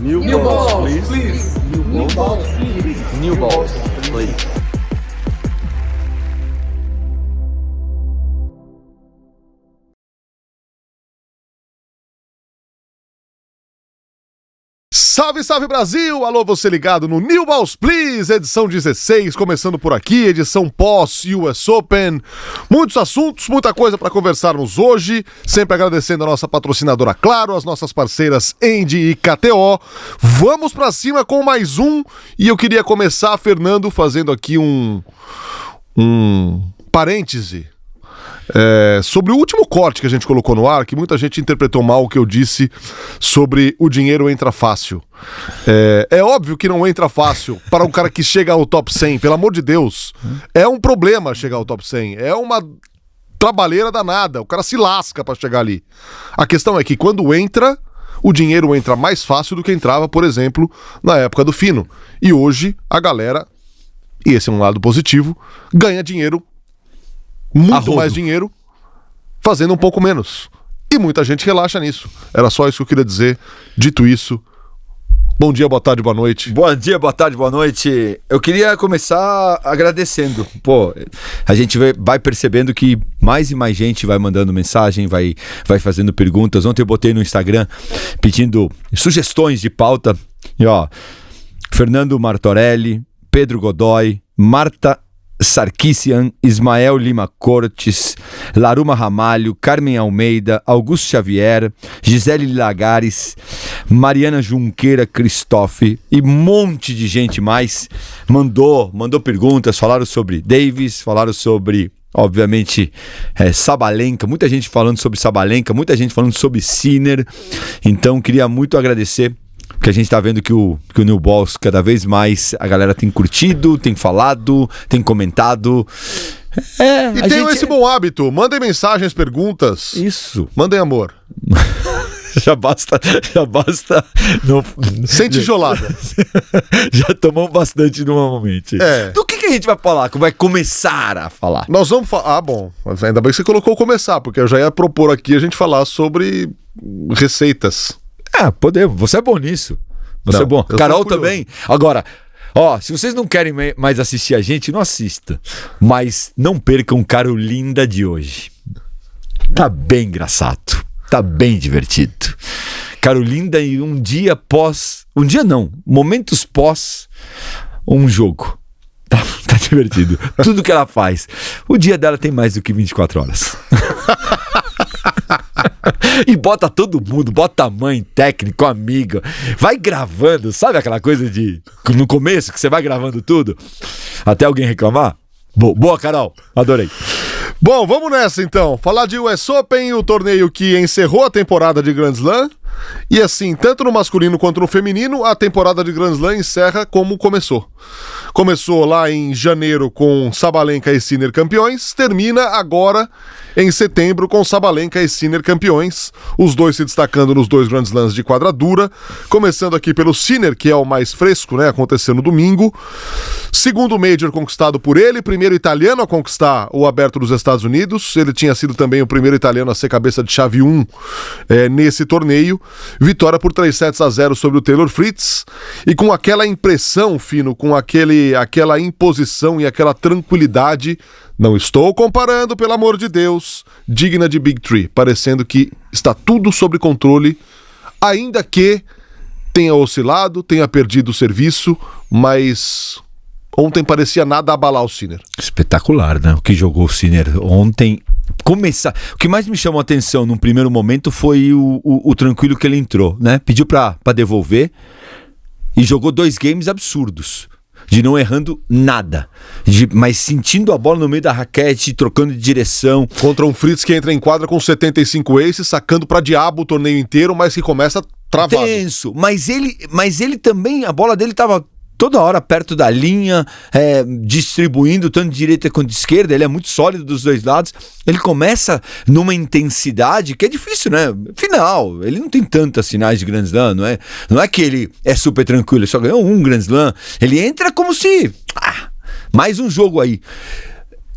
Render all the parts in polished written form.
New balls, please. New balls, please. New balls, please. Salve, salve Brasil! Alô, você ligado no New Balls Please, edição 16, começando por aqui, edição pós-US Open. Muitos assuntos, muita coisa para conversarmos hoje, sempre agradecendo a nossa patrocinadora Claro, as nossas parceiras Andy e KTO. Vamos para cima com mais um, e eu queria começar, Fernando, fazendo aqui um parêntese. Sobre o último corte que a gente colocou no ar, que muita gente interpretou mal o que eu disse sobre o dinheiro entra fácil. É óbvio que não entra fácil para um cara que chega ao top 100, pelo amor de Deus. É um problema chegar ao top 100, é uma trabalheira danada, o cara se lasca para chegar ali. A questão é que quando entra, o dinheiro entra mais fácil do que entrava, por exemplo, na época do Fino. E hoje a galera, e esse é um lado positivo, ganha dinheiro, muito mais dinheiro, fazendo um pouco menos. E muita gente relaxa nisso. Era só isso que eu queria dizer. Dito isso, bom dia, boa tarde, boa noite. Bom dia, boa tarde, boa noite. Eu queria começar agradecendo. A gente vai percebendo que mais e mais gente vai mandando mensagem, vai fazendo perguntas. Ontem eu botei no Instagram pedindo sugestões de pauta. E Fernando Martorelli, Pedro Godoy, Marta Sarkisian, Ismael Lima Cortes, Laruma Ramalho, Carmen Almeida, Augusto Xavier, Gisele Lagares, Mariana Junqueira Christophe e um monte de gente mais mandou perguntas, falaram sobre Davis, falaram sobre, obviamente, Sabalenka, muita gente falando sobre Sabalenka, muita gente falando sobre Sinner. Então queria muito agradecer, porque a gente tá vendo que o New Balls, cada vez mais a galera tem curtido, tem falado, tem comentado. E tenham esse bom hábito, mandem mensagens, perguntas. Isso. Mandem amor. Já basta. Sem tijolada. Já tomamos bastante normalmente. Do que a gente vai falar? Vai começar a falar? Nós vamos falar. Bom, mas ainda bem que você colocou começar, porque eu já ia propor aqui a gente falar sobre receitas. Podemos. Você é bom nisso. Você é bom. Carol também. Agora, se vocês não querem mais assistir a gente, não assista. Mas não percam Carolinda de hoje. Tá bem engraçado. Tá bem divertido. Carolinda em momentos pós um jogo. Tá divertido. Tudo que ela faz. O dia dela tem mais do que 24 horas. E bota todo mundo, bota a mãe, técnico, amigo, vai gravando, sabe aquela coisa de no começo que você vai gravando tudo até alguém reclamar? Boa, Carol, adorei. Bom, vamos nessa então, falar de US Open, o torneio que encerrou a temporada de Grand Slam. E assim, tanto no masculino quanto no feminino, a temporada de Grand Slam encerra como começou. Começou lá em janeiro com Sabalenka e Sinner campeões, termina agora em setembro com Sabalenka e Sinner campeões, os dois se destacando nos dois Grand Slams de quadradura, começando aqui pelo Sinner, que é o mais fresco, né, aconteceu no domingo, segundo Major conquistado por ele, primeiro italiano a conquistar o Aberto dos Estados Unidos, ele tinha sido também o primeiro italiano a ser cabeça de chave 1 nesse torneio, vitória por 3-0 sobre o Taylor Fritz, e com aquela impressão, Fino, com aquela imposição e aquela tranquilidade, não estou comparando, pelo amor de Deus, digna de Big Three, parecendo que está tudo sob controle, ainda que tenha oscilado, tenha perdido o serviço, mas ontem parecia nada abalar o Sinner. Espetacular, né? O que jogou o Sinner ontem. O que mais me chamou a atenção num primeiro momento foi o tranquilo que ele entrou, né? Pediu pra devolver e jogou 2 games absurdos. De não errando nada, mas sentindo a bola no meio da raquete, trocando de direção. Contra um Fritz que entra em quadra com 75 aces, sacando pra diabo o torneio inteiro, mas que começa travado. Tenso, mas ele também, a bola dele tava toda hora perto da linha, distribuindo tanto de direita quanto de esquerda. Ele é muito sólido dos dois lados. Ele começa numa intensidade que é difícil, né? Final, ele não tem tantos sinais de Grand Slam, não é que ele é super tranquilo, ele só ganhou um Grand Slam. Ele entra como se mais um jogo aí.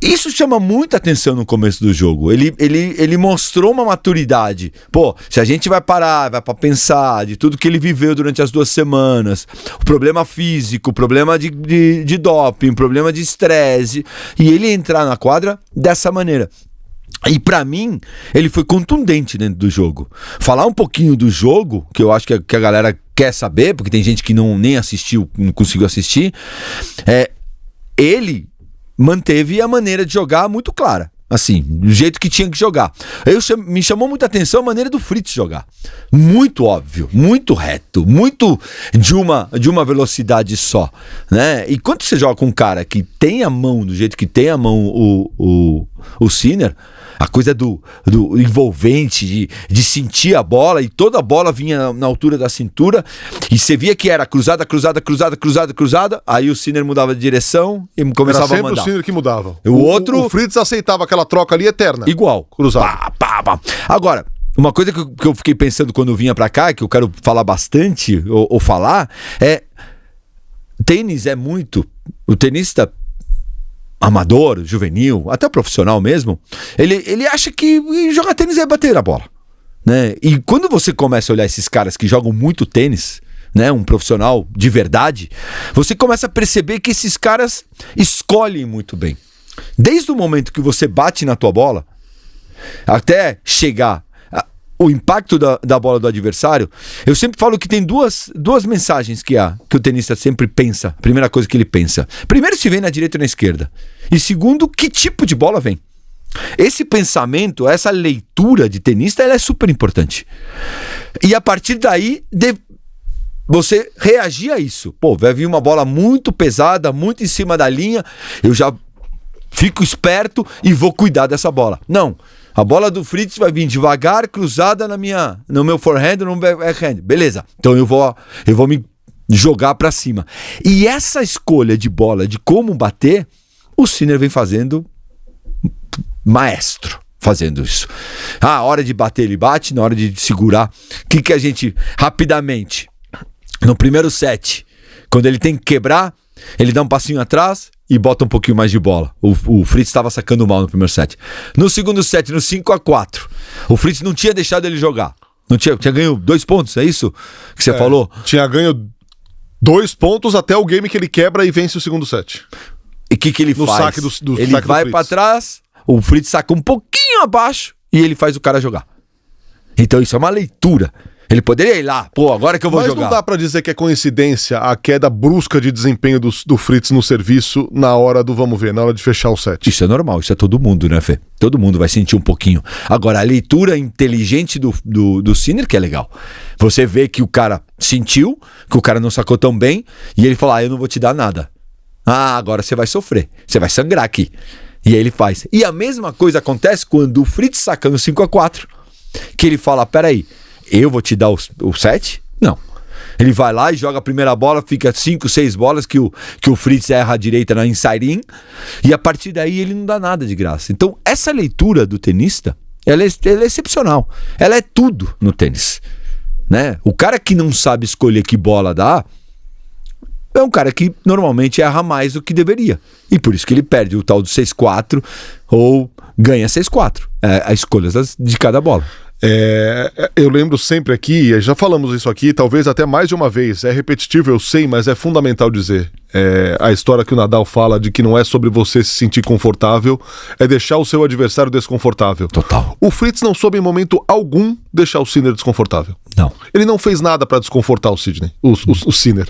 Isso chama muita atenção no começo do jogo. Ele mostrou uma maturidade. Pô, se a gente vai parar, vai pra pensar de tudo que ele viveu durante as 2 semanas, o problema físico, o problema de doping, o problema de estresse, e ele entrar na quadra dessa maneira. E pra mim, ele foi contundente dentro do jogo. Falar um pouquinho do jogo, que eu acho que a galera quer saber, porque tem gente que nem assistiu, não conseguiu assistir, ele manteve a maneira de jogar muito clara. Assim, do jeito que tinha que jogar. Me chamou muita atenção a maneira do Fritz jogar. Muito óbvio, muito reto, muito de uma velocidade só, né? E quando você joga com um cara que tem a mão do jeito que tem a mão o Sinner, a coisa do envolvente, de sentir a bola, e toda a bola vinha na altura da cintura, e você via que era cruzada, aí o Sinner mudava de direção e começava a mandar. Era sempre o Sinner que mudava. O Fritz aceitava aquela troca ali eterna. Igual. Cruzado. Pá. Agora, uma coisa que eu fiquei pensando quando eu vinha pra cá, que eu quero falar bastante, ou falar, tênis é muito... O tenista amador, juvenil, até profissional mesmo, ele acha que jogar tênis é bater a bola, né? E quando você começa a olhar esses caras que jogam muito tênis, né, um profissional de verdade, você começa a perceber que esses caras escolhem muito bem. Desde o momento que você bate na tua bola, até chegar o impacto da bola do adversário, eu sempre falo que tem duas mensagens que o tenista sempre pensa. Primeira coisa que ele pensa: primeiro, se vem na direita ou na esquerda, e segundo, que tipo de bola vem. Esse pensamento, essa leitura de tenista, ela é super importante. E a partir daí, você reagir a isso. Pô, vai vir uma bola muito pesada, muito em cima da linha, eu já fico esperto e vou cuidar dessa bola. Não. A bola do Fritz vai vir devagar, cruzada no meu forehand, no meu backhand. Beleza. Então eu vou me jogar pra cima. E essa escolha de bola, de como bater, o Sinner vem fazendo maestro, fazendo isso. A hora de bater ele bate, na hora de segurar. O que a gente, rapidamente, no primeiro set, quando ele tem que quebrar, ele dá um passinho atrás e bota um pouquinho mais de bola. O Fritz estava sacando mal no primeiro set. No segundo set, no 5-4, o Fritz não tinha deixado ele jogar. Não tinha ganho 2 pontos, é isso que você falou? Tinha ganho 2 pontos até o game que ele quebra e vence o segundo set. E o que ele no faz? Saque do ele saque vai do para trás, o Fritz saca um pouquinho abaixo e ele faz o cara jogar. Então isso é uma leitura. Ele poderia ir lá, pô, agora que eu vou jogar. Mas não dá pra dizer que é coincidência a queda brusca de desempenho do Fritz no serviço na hora do vamos ver, na hora de fechar o set. Isso é normal, isso é todo mundo, né, Fê? Todo mundo vai sentir um pouquinho. Agora, a leitura inteligente do Sinner que é legal. Você vê que o cara sentiu, que o cara não sacou tão bem, e ele fala, eu não vou te dar nada. Agora você vai sofrer, você vai sangrar aqui. E aí ele faz. E a mesma coisa acontece quando o Fritz saca no 5-4, que ele fala, peraí, eu vou te dar o set? Não. Ele vai lá e joga a primeira bola, fica 5, 6 bolas que o Fritz erra a direita na inside-in, e a partir daí ele não dá nada de graça. Então essa leitura do tenista, ela é excepcional. Ela é tudo no tênis, né? O cara que não sabe escolher que bola dá é um cara que normalmente erra mais do que deveria. E por isso que ele perde o tal do 6-4 ou ganha 6-4. É a escolha de cada bola. Eu lembro sempre aqui, já falamos isso aqui, talvez até mais de uma vez, é repetitivo, eu sei, mas é fundamental dizer. A história que o Nadal fala de que não é sobre você se sentir confortável, é deixar o seu adversário desconfortável. Total. O Fritz não soube em momento algum deixar o Sinner desconfortável. Não. Ele não fez nada pra desconfortar o Sinner.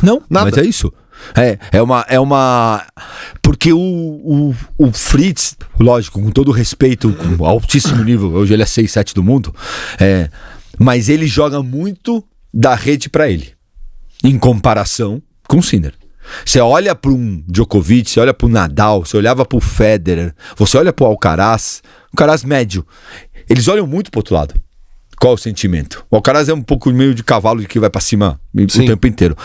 Não, nada. Mas é isso. É uma... Porque o Fritz, lógico, com todo respeito, com altíssimo nível, hoje ele é 6-7 do mundo, mas ele joga muito da rede pra ele, em comparação com o Sinner. Você olha para um Djokovic, você olha para o Nadal, você olhava para o Federer, você olha para o Alcaraz médio, eles olham muito pro outro lado. Qual o sentimento? O Alcaraz é um pouco meio de cavalo de que vai pra cima o tempo inteiro.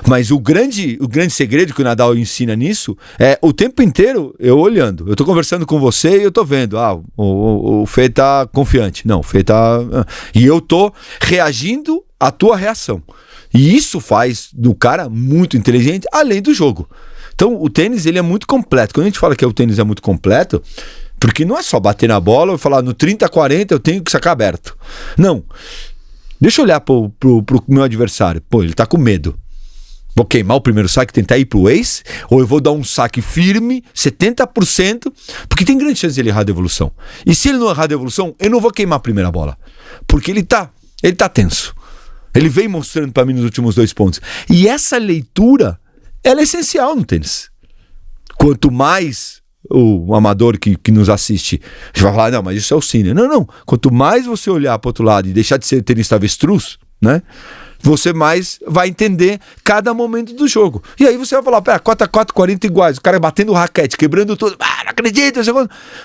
Mas o grande segredo que o Nadal ensina nisso é o tempo inteiro eu olhando. Eu tô conversando com você e eu tô vendo. O Fê tá confiante. Não, o Fê tá... E eu tô reagindo à tua reação. E isso faz do cara muito inteligente, além do jogo. Então, o tênis, ele é muito completo. Quando a gente fala que o tênis é muito completo, porque não é só bater na bola e falar no 30-40 eu tenho que sacar aberto. Não. Deixa eu olhar pro meu adversário. Pô, ele tá com medo. Vou queimar o primeiro saque e tentar ir pro ace? Ou eu vou dar um saque firme, 70%, porque tem grande chance de ele errar a devolução. E se ele não errar a devolução, eu não vou queimar a primeira bola. Porque ele tá tenso. Ele vem mostrando para mim nos últimos 2 pontos. E essa leitura, ela é essencial no tênis. Quanto mais o amador que nos assiste vai falar, não, mas isso é o Sinner. Não. Quanto mais você olhar para o outro lado e deixar de ser tenista avestruz, né? Você mais vai entender cada momento do jogo. E aí você vai falar, 4x4, 40 iguais, o cara batendo o raquete, quebrando tudo, não acredito.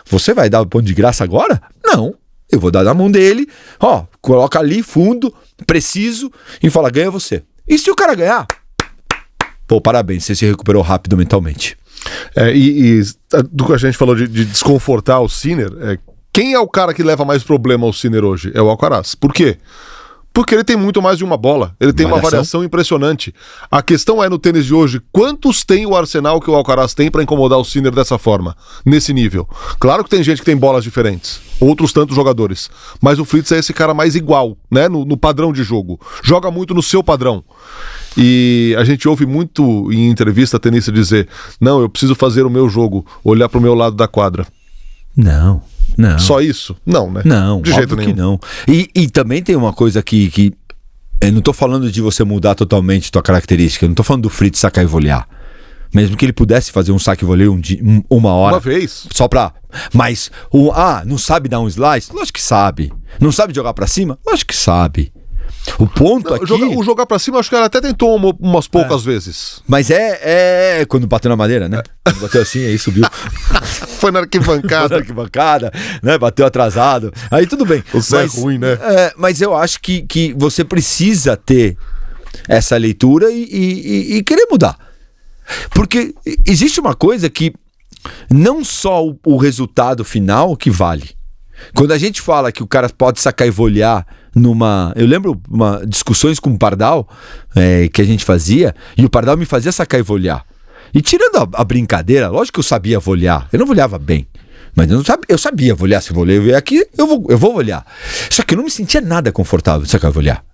Você vai dar o ponto de graça agora? Não. Eu vou dar na mão dele, coloca ali, fundo, preciso, e fala, ganha você. E se o cara ganhar, pô, parabéns, você se recuperou rápido mentalmente. Do que a gente falou de desconfortar o Sinner, quem é o cara que leva mais problema ao Sinner hoje? É o Alcaraz. Por quê? Porque ele tem muito mais de uma bola. Ele tem uma variação impressionante. A questão é, no tênis de hoje, quantos tem o arsenal que o Alcaraz tem para incomodar o Sinner dessa forma, nesse nível? Claro que tem gente que tem bolas diferentes, outros tantos jogadores. Mas o Fritz é esse cara mais igual, né? No padrão de jogo. Joga muito no seu padrão. E a gente ouve muito em entrevista tenista dizer, não, eu preciso fazer o meu jogo, olhar pro meu lado da quadra. Não. Só isso? Não, né? Não, de jeito nenhum. Que não. E também tem uma coisa que eu não tô falando de você mudar totalmente tua característica, eu não tô falando do Fritz sacar e volear. Mesmo que ele pudesse fazer um saque e voleio uma hora. Uma vez. Só pra... Mas, não sabe dar um slice? Lógico que sabe. Não sabe jogar pra cima? Lógico que sabe. O ponto aqui... O jogar pra cima, acho que ela até tentou umas poucas vezes. Mas quando bateu na madeira, né? Quando bateu assim, aí subiu. Foi na arquibancada. Né? Bateu atrasado. Aí tudo bem. Isso é ruim, né? Mas eu acho que você precisa ter essa leitura e querer mudar. Porque existe uma coisa que não só o resultado final que vale. Quando a gente fala que o cara pode sacar e volear eu lembro discussões com o Pardal que a gente fazia, e o Pardal me fazia sacar e volear. E tirando a brincadeira, lógico que eu sabia volear, eu não voleava bem, mas eu sabia volear. Se voleio aqui, eu vou volear. Só que eu não me sentia nada confortável de sacar e volear.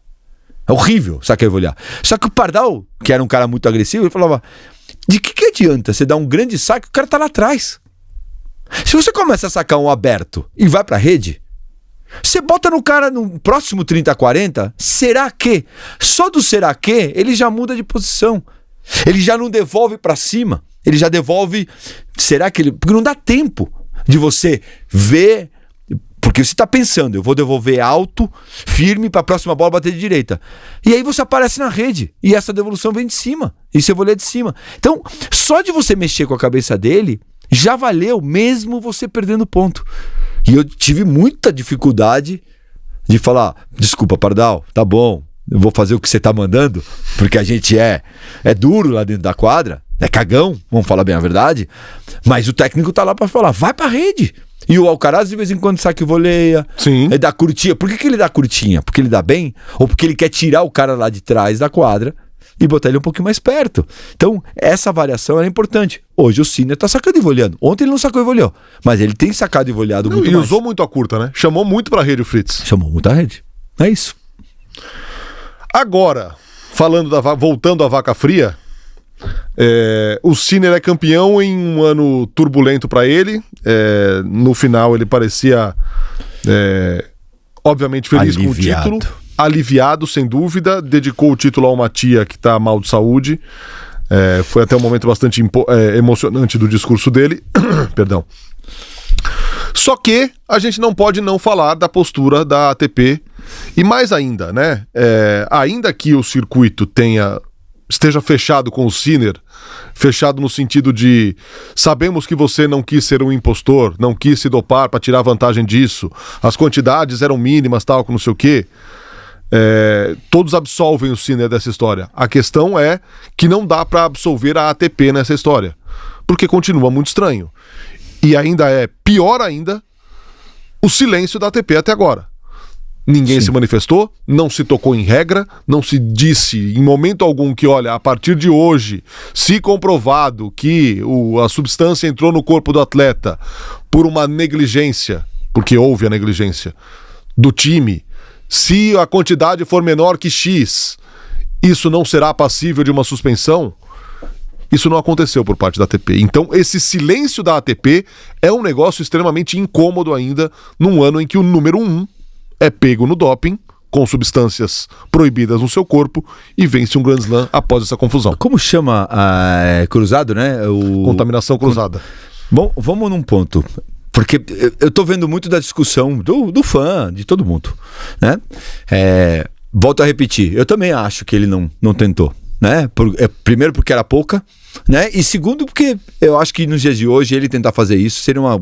É horrível sacar e volear. Só que o Pardal, que era um cara muito agressivo, ele falava, de que adianta você dar um grande saque, o cara tá lá atrás. Se você começa a sacar um aberto e vai pra rede, você bota no cara no próximo 30-40, será que? Só do será que, ele já muda de posição. Ele já não devolve pra cima. Ele já devolve... Será que ele... Porque não dá tempo de você ver... Porque você tá pensando, eu vou devolver alto, firme, pra próxima bola bater de direita. E aí você aparece na rede. E essa devolução vem de cima. E você voleia de cima. Então, só de você mexer com a cabeça dele, já valeu, mesmo você perdendo ponto. E eu tive muita dificuldade de falar, desculpa, Pardal, tá bom, eu vou fazer o que você tá mandando, porque a gente é duro lá dentro da quadra, é cagão, vamos falar bem a verdade, mas o técnico tá lá pra falar, vai pra rede. E o Alcaraz de vez em quando saque e voleia. Sim. Ele dá curtinha. Por que ele dá curtinha? Porque ele dá bem? Ou porque ele quer tirar o cara lá de trás da quadra e botar ele um pouquinho mais perto? Então, essa variação é importante. Hoje o Sinner tá sacando e voleando. Ontem ele não sacou e voleou, mas ele tem sacado e voleado muito mais. E usou muito a curta, né? Chamou muito pra rede o Fritz. Chamou muito a rede. É isso. Agora, voltando à vaca fria, o Sinner é campeão em um ano turbulento pra ele. No final ele parecia obviamente feliz com o título. Aliviado, sem dúvida. Dedicou o título ao Matia, que tá mal de saúde. Foi até um momento bastante emocionante do discurso dele. Perdão. Só que a gente não pode não falar da postura da ATP. E mais ainda, né? Ainda que o circuito esteja fechado com o Sinner, fechado no sentido de sabemos que você não quis ser um impostor, não quis se dopar para tirar vantagem disso, as quantidades eram mínimas, tal, não sei o quê. Todos absolvem o Sinner dessa história. A questão é que não dá para absolver a ATP nessa história, porque continua muito estranho. E ainda pior ainda, o silêncio da ATP até agora. Ninguém se manifestou, não se tocou em regra, não se disse em momento algum que, olha, a partir de hoje, se comprovado que a substância entrou no corpo do atleta por uma negligência, porque houve a negligência do time, se a quantidade for menor que X, isso não será passível de uma suspensão. Isso não aconteceu por parte da ATP. Então, esse silêncio da ATP é um negócio extremamente incômodo ainda, num ano em que o número 1 é pego no doping, com substâncias proibidas no seu corpo, e vence um Grand Slam após essa confusão. Como chama cruzado, né? Contaminação cruzada. Bom, vamos num ponto. Porque eu tô vendo muito da discussão do fã, de todo mundo, né? Volto a repetir, eu também acho que ele não tentou, né? Primeiro porque era pouca, né? E segundo porque eu acho que nos dias de hoje ele tentar fazer isso seria uma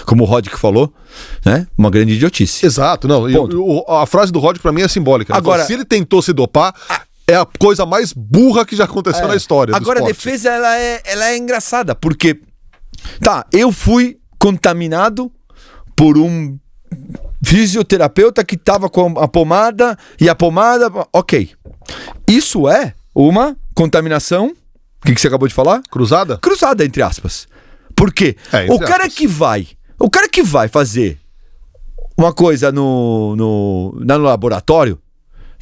como o Roddick falou, né? Uma grande idiotice. Exato, não. A frase do Roddick pra mim é simbólica. Agora, se ele tentou se dopar, é a coisa mais burra que já aconteceu na história. Agora a defesa ela é engraçada, porque eu fui contaminado por um fisioterapeuta que tava com a pomada e a pomada, ok. Isso é uma contaminação. O que você acabou de falar? Cruzada? Cruzada, entre aspas. Por quê? O cara que vai fazer uma coisa no laboratório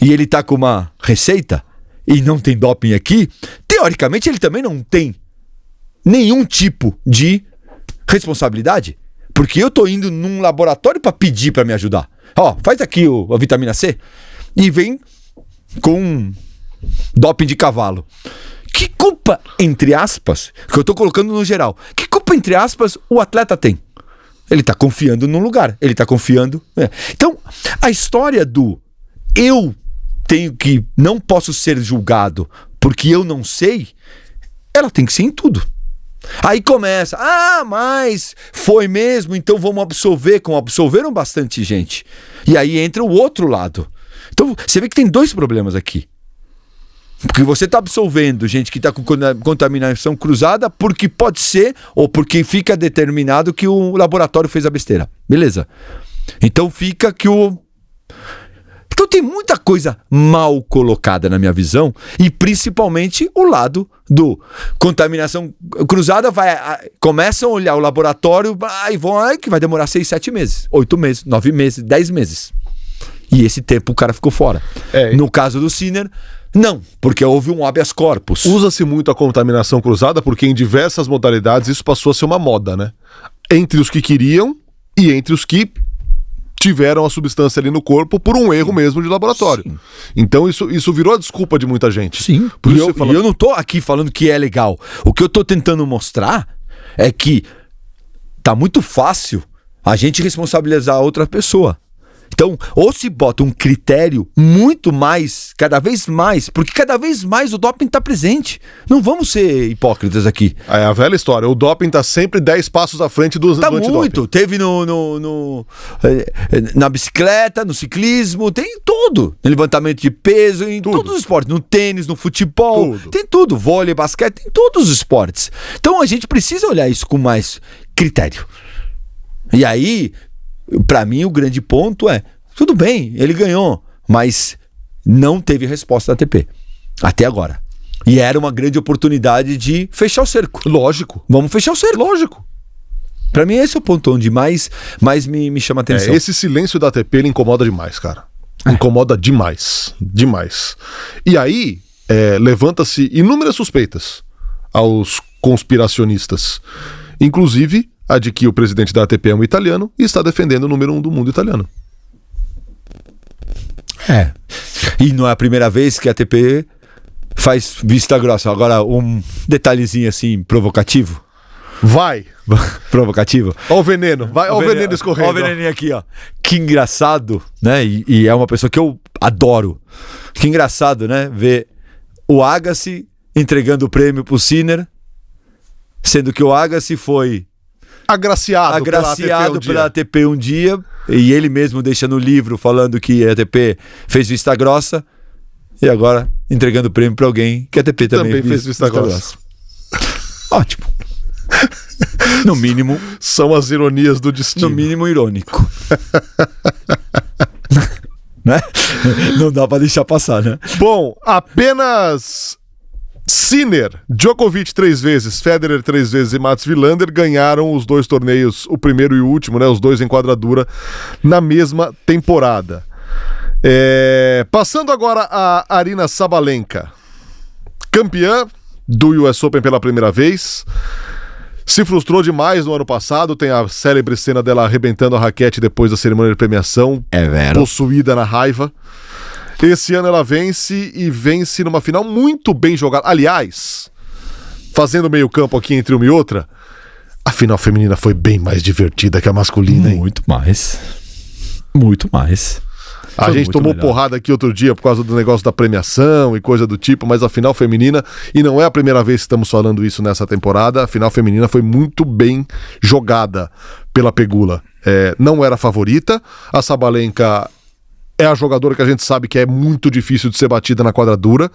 e ele tá com uma receita e não tem doping aqui, teoricamente ele também não tem nenhum tipo de responsabilidade. Porque eu tô indo num laboratório pra pedir pra me ajudar. Faz aqui a vitamina C e vem com doping de cavalo. Que culpa, entre aspas, que eu tô colocando no geral, que culpa, entre aspas, o atleta tem? Ele tá confiando num lugar, ele tá confiando... Então, a história do eu não posso ser julgado porque eu não sei, ela tem que ser em tudo. Aí começa, mas foi mesmo, então vamos absolver, como absolveram bastante gente. E aí entra o outro lado. Então, você vê que tem dois problemas aqui. Porque você está absolvendo gente que está com contaminação cruzada porque pode ser, ou porque fica determinado que o laboratório fez a besteira. Beleza. Então fica que Então tem muita coisa mal colocada na minha visão, e principalmente o lado do contaminação cruzada. Começam a olhar o laboratório e vão, que vai demorar 6, 7 meses, 8 meses, 9 meses, 10 meses. E esse tempo o cara ficou fora. No caso do Sinner, não, porque houve um habeas corpus. Usa-se muito a contaminação cruzada porque em diversas modalidades isso passou a ser uma moda, né? Entre os que queriam e entre os que tiveram a substância ali no corpo por um erro mesmo de laboratório. Sim. Então isso virou a desculpa de muita gente. Sim. Por isso eu não tô aqui falando que é legal. O que eu tô tentando mostrar é que tá muito fácil a gente responsabilizar a outra pessoa. Então, ou se bota um critério muito mais, cada vez mais, porque cada vez mais o doping está presente. Não vamos ser hipócritas aqui. É a velha história, o doping está sempre 10 passos à frente do antidoping. Tá muito, teve na bicicleta, no ciclismo, tem tudo. No levantamento de peso, em todos os esportes, no tênis, no futebol, tem tudo. Vôlei, basquete, tem todos os esportes. Então a gente precisa olhar isso com mais critério. E aí... Pra mim, o grande ponto é, tudo bem, ele ganhou, mas não teve resposta da ATP, até agora. E era uma grande oportunidade de fechar o cerco. Lógico. Vamos fechar o cerco. Lógico. Pra mim, esse é o ponto onde mais me chama a atenção. Esse silêncio da ATP, ele incomoda demais, cara. Incomoda demais. Demais. E aí, levanta-se inúmeras suspeitas aos conspiracionistas. Inclusive... a de que o presidente da ATP é um italiano e está defendendo o número 1 do mundo italiano. E não é a primeira vez que a ATP faz vista grossa. Agora, um detalhezinho assim, provocativo. Provocativo. Ó o veneno. Ó o veneno escorrendo. Ó o veneninho aqui, ó. Que engraçado, né? E é uma pessoa que eu adoro. Que engraçado, né? Ver o Agassi entregando o prêmio pro Sinner, sendo que o Agassi foi... agraciado pela ATP um dia, e ele mesmo deixa no livro falando que a ATP fez vista grossa, e agora entregando o prêmio para alguém que a ATP também fez vista grossa. Ótimo. No mínimo... são as ironias do destino. No mínimo irônico. né? Não dá pra deixar passar, né? Bom, apenas Sinner, Djokovic 3 vezes, Federer 3 vezes e Mats Wilander ganharam os 2 torneios, o primeiro e o último, né? Os 2 em quadradura, na mesma temporada. Passando agora a Aryna Sabalenka, campeã do US Open pela primeira vez. Se frustrou demais no ano passado, tem a célebre cena dela arrebentando a raquete depois da cerimônia de premiação, possuída na raiva. Esse ano ela vence e vence numa final muito bem jogada. Aliás, fazendo meio campo aqui entre uma e outra, a final feminina foi bem mais divertida que a masculina, hein? Muito mais. Muito mais. A gente tomou porrada aqui outro dia por causa do negócio da premiação e coisa do tipo, mas a final feminina, e não é a primeira vez que estamos falando isso nessa temporada, a final feminina foi muito bem jogada pela Pegula. Não era a favorita, a Sabalenka é a jogadora que a gente sabe que é muito difícil de ser batida na quadradura,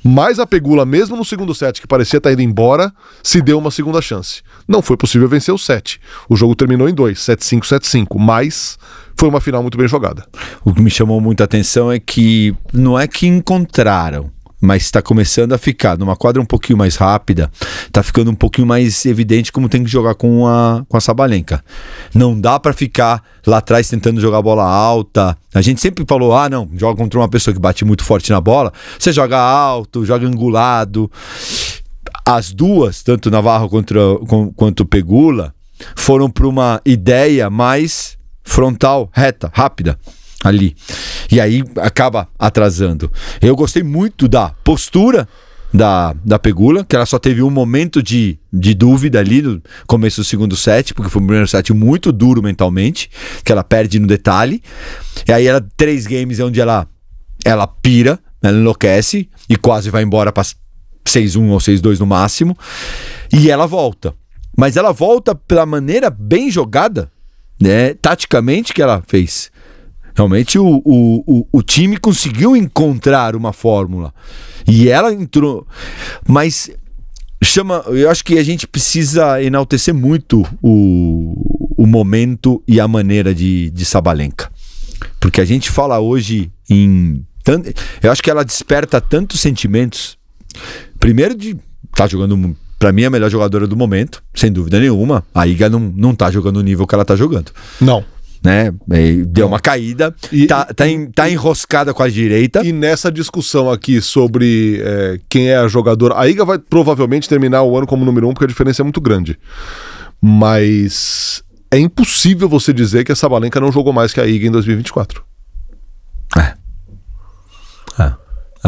mas a Pegula, mesmo no segundo set, que parecia estar indo embora, se deu uma segunda chance. Não foi possível vencer o set. O jogo terminou em 2, 7-5, 7-5, mas foi uma final muito bem jogada. O que me chamou muita atenção é que não é que encontraram, mas está começando a ficar numa quadra um pouquinho mais rápida, está ficando um pouquinho mais evidente como tem que jogar com a Sabalenka. Não dá para ficar lá atrás tentando jogar bola alta. A gente sempre falou, não, joga contra uma pessoa que bate muito forte na bola, você joga alto, joga angulado. As duas, tanto Navarro quanto Pegula, foram para uma ideia mais frontal, reta, rápida ali. E aí acaba atrasando. Eu gostei muito da postura da Pegula, que ela só teve um momento de dúvida ali no começo do segundo set, porque foi um primeiro set muito duro mentalmente, que ela perde no detalhe. E aí 3 games onde ela pira, ela enlouquece e quase vai embora para 6-1 ou 6-2 no máximo. E ela volta. Mas ela volta pela maneira bem jogada, né, taticamente, que ela fez. Realmente o time conseguiu encontrar uma fórmula e ela entrou, mas eu acho que a gente precisa enaltecer muito o momento e a maneira de Sabalenka, porque a gente fala hoje eu acho que ela desperta tantos sentimentos. Primeiro, de estar jogando, pra mim, a melhor jogadora do momento, sem dúvida nenhuma. A Iga não tá jogando o nível que ela tá jogando. Não. Né? Deu uma caída, tá enroscada com a direita. E nessa discussão aqui sobre quem é a jogadora, a Iga vai provavelmente terminar o ano como número 1, porque a diferença é muito grande. Mas é impossível você dizer que a Sabalenka não jogou mais que a Iga em 2024.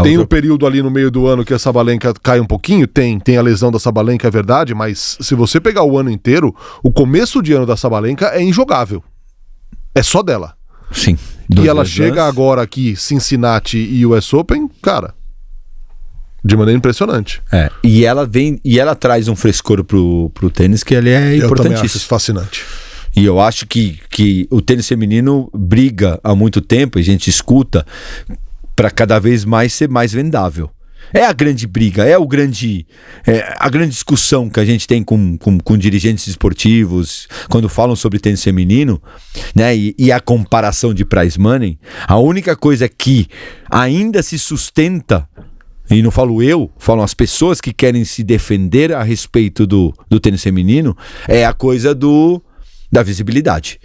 Tem um período ali no meio do ano que a Sabalenka cai um pouquinho? Tem a lesão da Sabalenka, é verdade, mas se você pegar o ano inteiro, o começo de ano da Sabalenka é injogável. É só dela. Sim. E ela chega agora aqui, Cincinnati e US Open, cara, de maneira impressionante. E ela traz um frescor pro tênis que ele é importantíssimo. Eu também acho isso fascinante. E eu acho que o tênis feminino briga há muito tempo, a gente escuta, para cada vez mais ser mais vendável. É a grande briga, a grande discussão que a gente tem com dirigentes esportivos quando falam sobre tênis feminino, né? E a comparação de prize money. A única coisa que ainda se sustenta, e não falo eu, falam as pessoas que querem se defender a respeito do tênis feminino, é a coisa da visibilidade,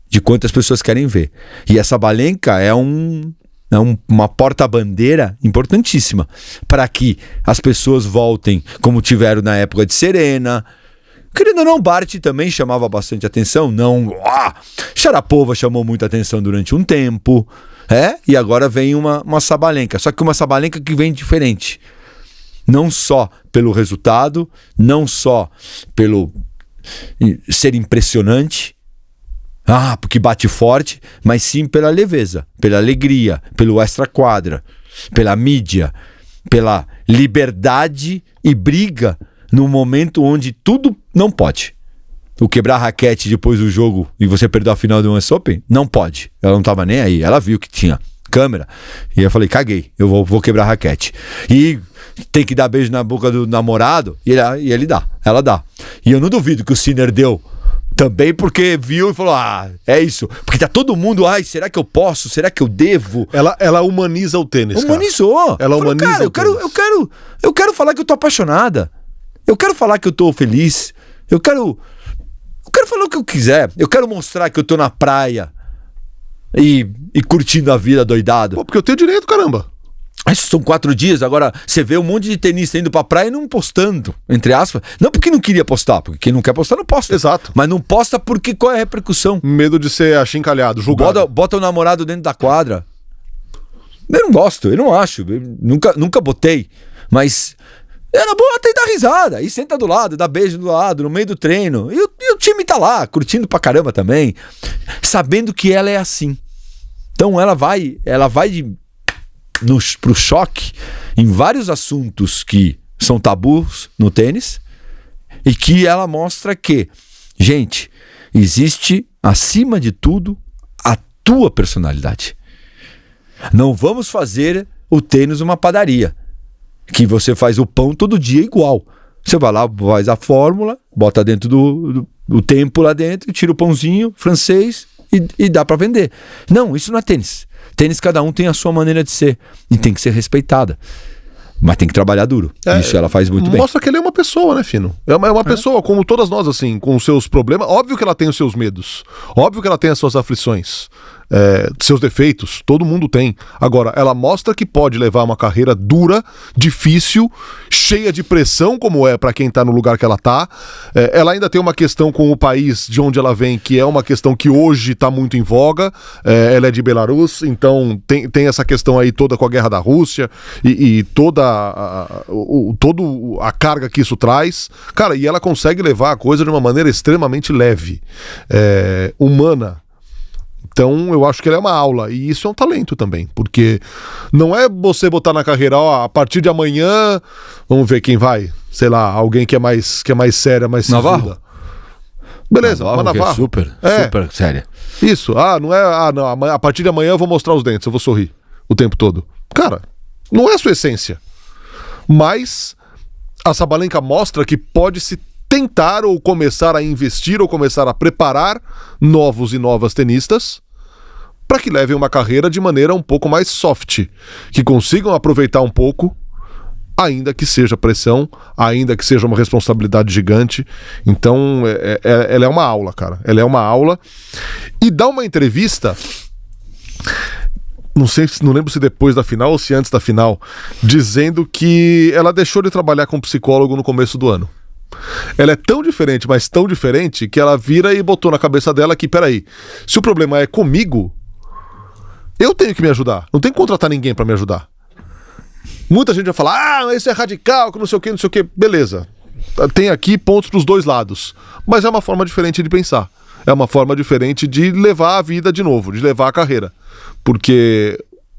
de quantas pessoas querem ver. E essa Sabalenka é uma porta-bandeira importantíssima para que as pessoas voltem, como tiveram na época de Serena. Querendo ou não, Barty também chamava bastante atenção. Sharapova chamou muita atenção durante um tempo. E agora vem uma Sabalenka. Só que uma Sabalenka que vem diferente. Não só pelo resultado, não só pelo ser impressionante, porque bate forte, mas sim pela leveza, pela alegria, pelo extra-quadra, pela mídia, pela liberdade e briga no momento onde tudo não pode. O quebrar raquete depois do jogo e você perder a final do US Open, não pode. Ela não tava nem aí, ela viu que tinha câmera e eu falei, caguei, eu vou quebrar raquete. E tem que dar beijo na boca do namorado e ela dá. E eu não duvido que o Sinner deu Também porque viu e falou, é isso. Porque tá todo mundo, será que eu posso? Será que eu devo? Ela humaniza o tênis, Humanizou. cara. Ela humaniza cara, o tênis. eu quero falar que eu tô apaixonada. Eu quero falar que eu tô feliz. Eu quero falar o que eu quiser. Eu quero mostrar que eu tô na praia e curtindo a vida doidado. Pô, porque eu tenho direito, caramba. Isso são 4 dias, agora você vê um monte de tenista indo pra praia e não postando, entre aspas. Não porque não queria postar, porque quem não quer postar não posta. Exato. Mas não posta porque qual é a repercussão? Medo de ser achincalhado, julgado. Bota o namorado dentro da quadra. Eu não gosto, eu não acho. Eu nunca botei. Mas era bota e dá risada. E senta do lado, dá beijo do lado, no meio do treino. E o time tá lá, curtindo pra caramba também. Sabendo que ela é assim. Então ela vai pro choque em vários assuntos que são tabus no tênis e que ela mostra que, gente, existe acima de tudo a tua personalidade. Não vamos fazer o tênis uma padaria que você faz o pão todo dia igual. Você vai lá, faz a fórmula, bota dentro do tempo lá dentro, tira o pãozinho francês e dá pra vender. Não, isso não é tênis. Tênis, cada um tem a sua maneira de ser e tem que ser respeitada. Mas tem que trabalhar duro. Isso ela faz muito bem. Mostra que ele é uma pessoa, né, Fino? É uma pessoa como todas nós, assim, com os seus problemas. Óbvio que ela tem os seus medos. Óbvio que ela tem as suas aflições. Seus defeitos. Todo mundo tem. Agora, ela mostra que pode levar uma carreira dura, difícil, cheia de pressão, como é pra quem tá no lugar que ela tá. Ela ainda tem uma questão com o país de onde ela vem, que é uma questão que hoje tá muito em voga. Ela é de Belarus, então tem essa questão aí toda com a guerra da Rússia e toda a carga que isso traz. Cara, e ela consegue levar a coisa de uma maneira extremamente leve, humana. Então eu acho que ela é uma aula, e isso é um talento também, porque não é você botar na carreira, a partir de amanhã, vamos ver quem vai, sei lá, alguém que é mais séria, mais Navarro? sisuda. Beleza, Navarro, Navarro. é super séria. Isso, não, a partir de amanhã eu vou mostrar os dentes, eu vou sorrir o tempo todo. Cara, não é a sua essência, mas a Sabalenka mostra que pode se tentar ou começar a investir ou começar a preparar novos e novas tenistas para que levem uma carreira de maneira um pouco mais soft, que consigam aproveitar um pouco, ainda que seja pressão, ainda que seja uma responsabilidade gigante. Então ela é uma aula, cara. Ela é uma aula. E dá uma entrevista, não lembro se depois da final ou se antes da final, dizendo que ela deixou de trabalhar com psicólogo no começo do ano. Ela é tão diferente, mas tão diferente, que ela vira e botou na cabeça dela que, peraí, se o problema é comigo, eu tenho que me ajudar. Não tem que contratar ninguém pra me ajudar. Muita gente vai falar, isso é radical, que não sei o que. Beleza. Tem aqui pontos pros dois lados. Mas é uma forma diferente de pensar. É uma forma diferente de levar a vida de novo, de levar a carreira. Porque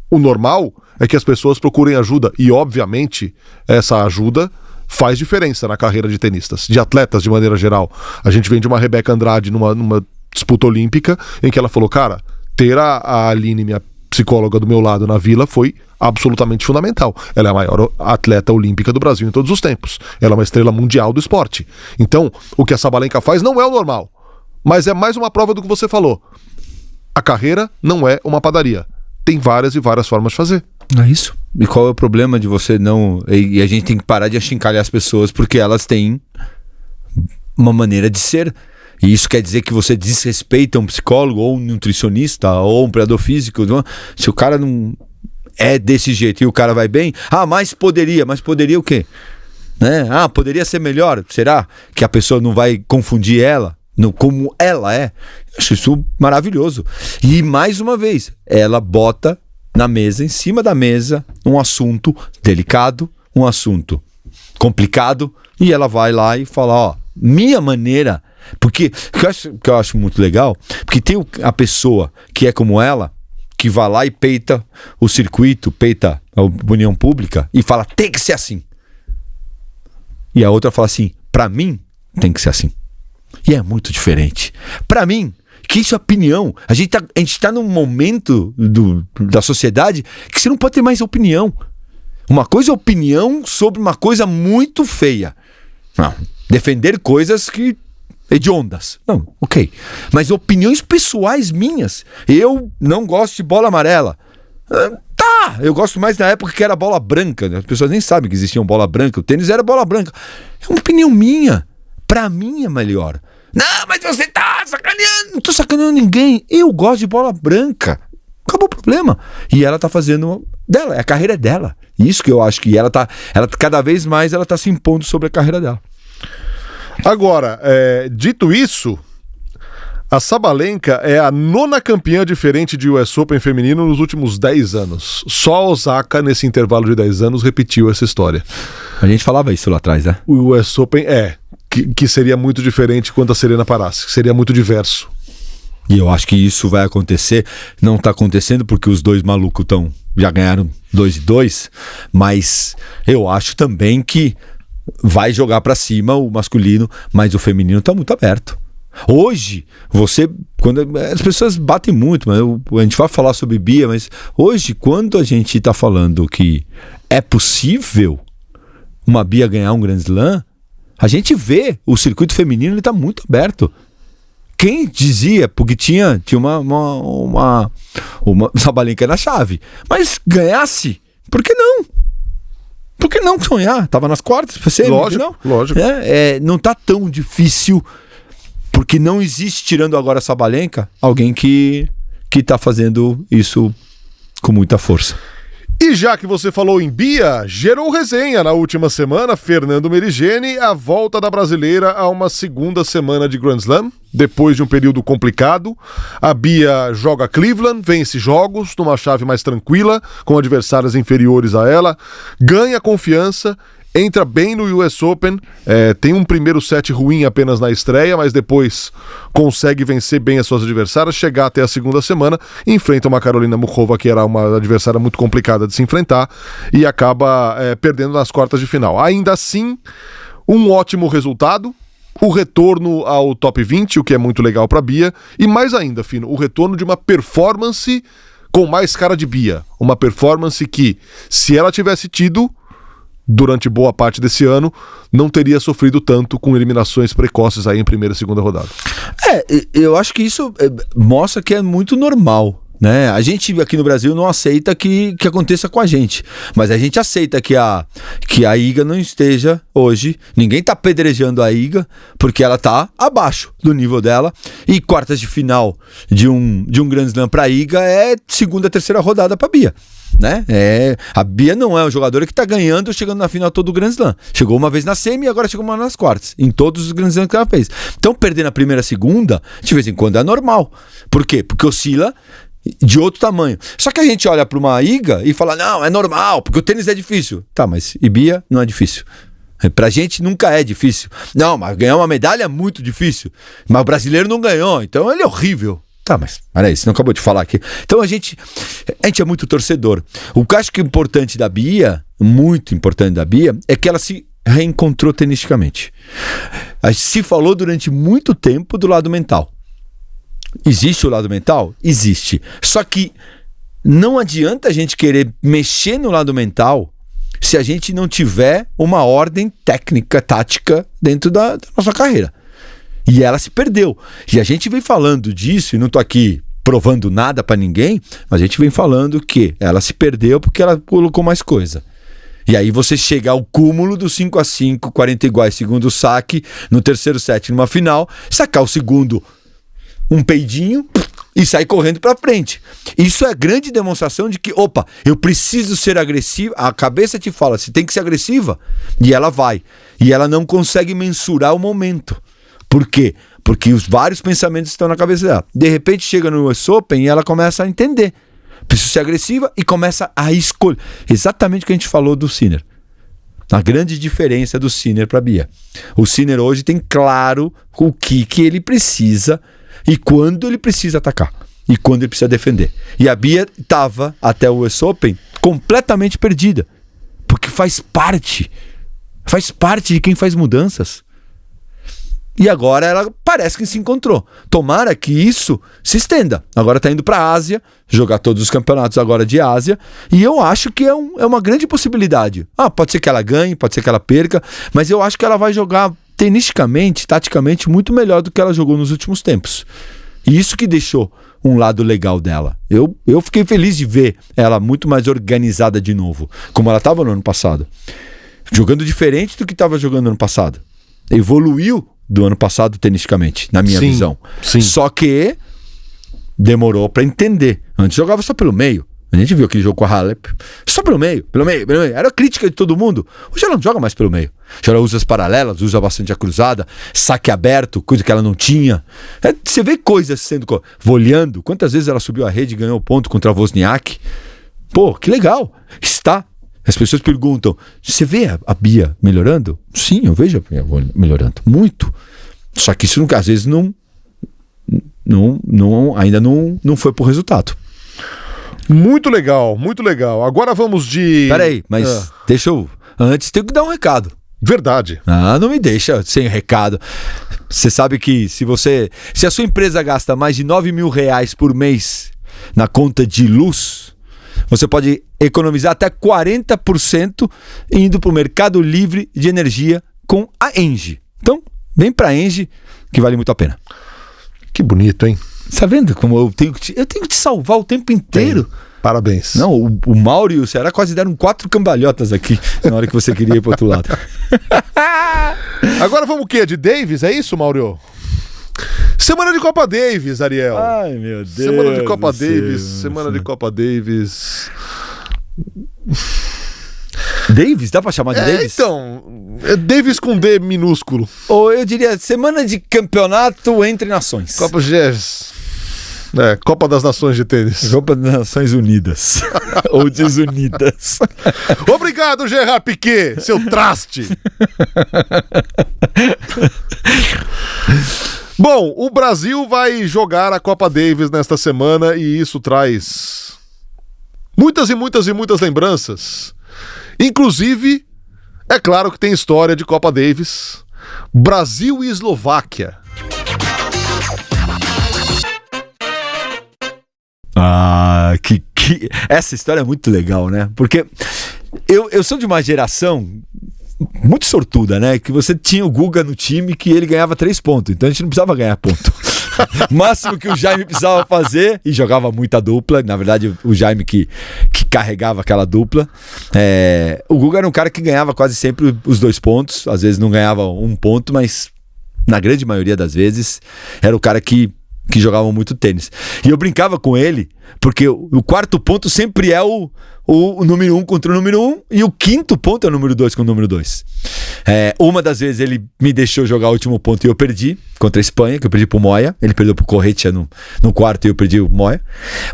o normal é que as pessoas procurem ajuda. E, obviamente, essa ajuda faz diferença na carreira de tenistas, de atletas de maneira geral. A gente vem de uma Rebeca Andrade numa disputa olímpica, em que ela falou, cara, ter a Aline, minha psicóloga, do meu lado na Vila foi absolutamente fundamental. Ela é a maior atleta olímpica do Brasil em todos os tempos. Ela é uma estrela mundial do esporte. Então, o que a Sabalenka faz não é o normal, mas é mais uma prova do que você falou. A carreira não é uma padaria. Tem várias e várias formas de fazer. É isso. E qual é o problema de você não... E a gente tem que parar de achincalhar as pessoas porque elas têm uma maneira de ser. E isso quer dizer que você desrespeita um psicólogo ou um nutricionista ou um preparador físico. Não? Se o cara não é desse jeito e o cara vai bem, mas poderia o quê? Né? Poderia ser melhor. Será que a pessoa não vai confundir ela como ela é? Eu acho isso maravilhoso. E mais uma vez, ela bota na mesa, em cima da mesa, um assunto delicado, um assunto complicado, e ela vai lá e fala, minha maneira, porque que eu acho muito legal, porque tem a pessoa que é como ela, que vai lá e peita o circuito, peita a opinião pública e fala, tem que ser assim. E a outra fala assim, pra mim tem que ser assim. E é muito diferente. Pra mim, que isso é opinião. A gente tá num momento da sociedade que você não pode ter mais opinião. Uma coisa é opinião sobre uma coisa muito feia. Não. Defender coisas que hediondas. Não, ok. Mas opiniões pessoais minhas. Eu não gosto de bola amarela. Tá, eu gosto mais na época que era bola branca, né? As pessoas nem sabem que existia bola branca. O tênis era bola branca. É uma opinião minha. Pra mim é melhor. Não, mas você tá sacaneando. Não tô sacaneando ninguém. Eu gosto de bola branca. Acabou o problema. E ela tá fazendo dela, a carreira dela. Isso que eu acho que ela cada vez mais ela tá se impondo sobre a carreira dela. Agora, dito isso, a Sabalenka é a 9ª campeã diferente de US Open feminino nos últimos 10 anos. Só a Osaka, nesse intervalo de 10 anos, repetiu essa história. A gente falava isso lá atrás, né? O US Open que seria muito diferente quando a Serena parasse, que seria muito diverso. E eu acho que isso vai acontecer. Não tá acontecendo porque os dois malucos já ganharam 2-2, mas eu acho também que vai jogar pra cima o masculino, mas o feminino tá muito aberto. Hoje, quando as pessoas batem muito, mas a gente vai falar sobre Bia, mas hoje, quando a gente tá falando que é possível uma Bia ganhar um Grand Slam, a gente vê o circuito feminino, ele tá muito aberto. Quem dizia, porque tinha uma Sabalenka na chave, mas ganhasse, por que não? Por que não sonhar? Tava nas quartas, lógico. Não tá tão difícil, porque não existe, tirando agora a Sabalenka, alguém que tá fazendo isso com muita força. E já que você falou em Bia, gerou resenha na última semana, Fernando Meligeni, a volta da brasileira a uma segunda semana de Grand Slam, depois de um período complicado. A Bia joga Cleveland, vence jogos numa chave mais tranquila, com adversárias inferiores a ela, ganha confiança, entra bem no US Open, tem um primeiro set ruim apenas na estreia, mas depois consegue vencer bem as suas adversárias, chegar até a segunda semana, enfrenta uma Karolina Muchova, que era uma adversária muito complicada de se enfrentar, e acaba perdendo nas quartas de final. Ainda assim, um ótimo resultado, o retorno ao top 20, o que é muito legal para Bia, e mais ainda, Fino, o retorno de uma performance com mais cara de Bia, uma performance que, se ela tivesse tido durante boa parte desse ano, não teria sofrido tanto com eliminações precoces aí em primeira e segunda rodada. Eu acho que isso mostra que é muito normal, né? A gente aqui no Brasil não aceita que aconteça com a gente, mas a gente aceita que a Iga não esteja hoje, ninguém tá apedrejando a Iga, porque ela tá abaixo do nível dela, e quartas de final de um Grand Slam pra Iga é segunda, terceira rodada pra Bia. Né? A Bia não é uma jogadora que tá ganhando, chegando na final todo o Grand Slam. Chegou uma vez na semi e agora chegou uma nas quartas, em todos os Grand Slams que ela fez. Então perder na primeira, segunda, de vez em quando é normal. Por quê? Porque oscila de outro tamanho. Só que a gente olha para uma Iga e fala, não, é normal, porque o tênis é difícil. Tá, mas e Bia não é difícil. Pra gente nunca é difícil. Não, mas ganhar uma medalha é muito difícil. Mas o brasileiro não ganhou, então ele é horrível. Tá, mas olha aí, você não acabou de falar aqui. Então a gente é muito torcedor. O que eu acho que é importante da Bia, muito importante da Bia, é que ela se reencontrou tenisticamente. A gente se falou durante muito tempo do lado mental. Existe o lado mental? Existe. Só que não adianta a gente querer mexer no lado mental se a gente não tiver uma ordem técnica, tática dentro da nossa carreira. E ela se perdeu. E a gente vem falando disso, e não tô aqui provando nada pra ninguém, mas a gente vem falando que ela se perdeu porque ela colocou mais coisa. E aí você chega ao cúmulo do 5-5, 40 iguais, segundo saque, no terceiro set, numa final, sacar o segundo, um peidinho, e sair correndo pra frente. Isso é grande demonstração de que, opa, eu preciso ser agressiva. A cabeça te fala, você tem que ser agressiva. E ela vai. E ela não consegue mensurar o momento. Por quê? Porque os vários pensamentos estão na cabeça dela. De repente chega no US Open e ela começa a entender. Preciso ser agressiva e começa a escolher. Exatamente o que a gente falou do Sinner. A grande diferença do Sinner para Bia. O Sinner hoje tem claro o que ele precisa e quando ele precisa atacar. E quando ele precisa defender. E a Bia estava, até o US Open, completamente perdida. Porque faz parte de quem faz mudanças. E agora ela parece que se encontrou. Tomara que isso se estenda. Agora tá indo pra Ásia, jogar todos os campeonatos agora de Ásia, e eu acho que é uma grande possibilidade. Pode ser que ela ganhe, pode ser que ela perca, mas eu acho que ela vai jogar tenisticamente, taticamente, muito melhor do que ela jogou nos últimos tempos. E isso que deixou um lado legal dela. Eu fiquei feliz de ver ela muito mais organizada de novo, como ela estava no ano passado. Jogando diferente do que estava jogando no ano passado. Evoluiu do ano passado tenisticamente, na minha visão. Sim. Só que demorou para entender. Antes jogava só pelo meio. A gente viu aquele jogo com a Halep. Só pelo meio. Era a crítica de todo mundo. Hoje ela não joga mais pelo meio. Hoje ela usa as paralelas, usa bastante a cruzada, saque aberto, coisa que ela não tinha. Você vê coisas sendo... Voleando. Quantas vezes ela subiu a rede e ganhou ponto contra a Wozniak? Pô, que legal. Está. As pessoas perguntam, você vê a Bia melhorando? Sim, eu vejo a Bia melhorando. Muito. Só que isso às vezes ainda não foi pro resultado. Muito legal, muito legal. Agora vamos de... Peraí, mas deixa eu... Antes tenho que dar um recado. Verdade. Não me deixa sem recado. Você sabe que se a sua empresa gasta mais de R$9.000 por mês na conta de luz, você pode economizar até 40% indo para o Mercado Livre de Energia com a Engie. Então, vem para a Engie, que vale muito a pena. Que bonito, hein? Tá vendo como eu tenho que te salvar o tempo inteiro? Parabéns. Não, o Mauro e o Ceará quase deram 4 cambalhotas aqui na hora que você queria ir pro outro lado. Agora vamos o quê? De Davis, é isso, Mauro? Semana de Copa Davis, Ariel. Ai, meu Deus. Semana de Copa Davis, semana de Copa Davis. Davis? Dá pra chamar de Davis? Então, é Davis com D minúsculo. Ou eu diria, semana de campeonato entre nações. Copa Davis. Copa das Nações de Tênis. Copa das Nações Unidas. Ou Desunidas. Obrigado, Gerard Piquet, seu traste. Bom, o Brasil vai jogar a Copa Davis nesta semana e isso traz muitas e muitas e muitas lembranças. Inclusive, é claro que tem história de Copa Davis. Brasil e Eslováquia. Essa história é muito legal, né? Porque eu sou de uma geração muito sortuda, né? Que você tinha o Guga no time que ele ganhava 3 pontos. Então a gente não precisava ganhar ponto. O máximo que o Jaime precisava fazer, e jogava muita dupla, na verdade o Jaime que carregava aquela dupla. O Guga era um cara que ganhava quase sempre os 2 pontos, às vezes não ganhava 1 ponto, mas na grande maioria das vezes era o cara que jogava muito tênis. E eu brincava com ele, porque o 4º ponto sempre é o número 1 contra o número 1, e o 5º ponto é o número 2 com o número 2. Uma das vezes ele me deixou jogar o último ponto e eu perdi, contra a Espanha, que eu perdi pro Moya. Ele perdeu pro Corretia no quarto e eu perdi o Moya.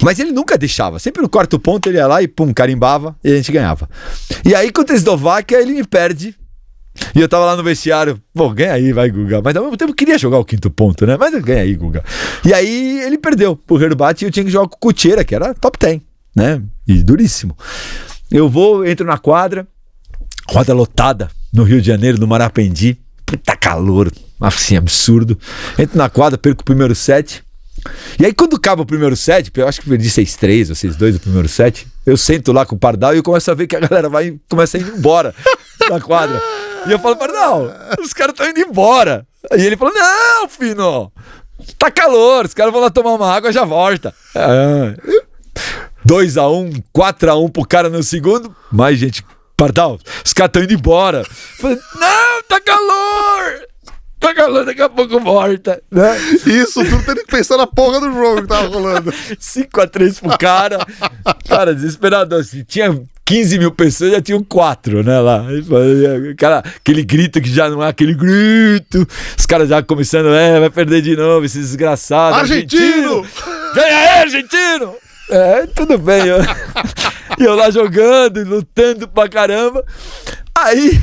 Mas ele nunca deixava. Sempre no 4º ponto ele ia lá e pum, carimbava e a gente ganhava. E aí contra a Eslováquia ele me perde. E eu tava lá no vestiário, ganha aí, vai, Guga. Mas ao mesmo tempo eu queria jogar o 5º ponto, né? Mas ganha aí, Guga. E aí ele perdeu pro Herbate e eu tinha que jogar com o Kuchera, que era top 10, né? E duríssimo. Entro na quadra, roda lotada no Rio de Janeiro, no Marapendi. Puta calor, assim, absurdo. Entro na quadra, perco o primeiro set. E aí quando acaba o primeiro set, eu acho que perdi 6-3 ou 6-2 o primeiro set, eu sento lá com o Pardal e eu começo a ver que a galera começa a ir embora da quadra. E eu falo, Pardal, os caras estão indo embora. E ele falou, não, Fino, tá calor, os caras vão lá tomar uma água, já volta. 2-1, 4-1 pro cara no segundo. Mais gente, Pardal, os caras estão indo embora. Falei, não, tá calor. Tá calor, daqui a pouco volta, né? Isso, tudo tendo que pensar na porra do jogo que tava rolando. 5-3 pro cara. Cara, desesperado. Assim, tinha 15 mil pessoas, já tinham 4, né, lá. Aquele grito que já não é aquele grito. Os caras já começando, vai perder de novo, esse desgraçado. Argentino! Ganha aí, argentino! Tudo bem. E eu lá jogando, lutando pra caramba. Aí,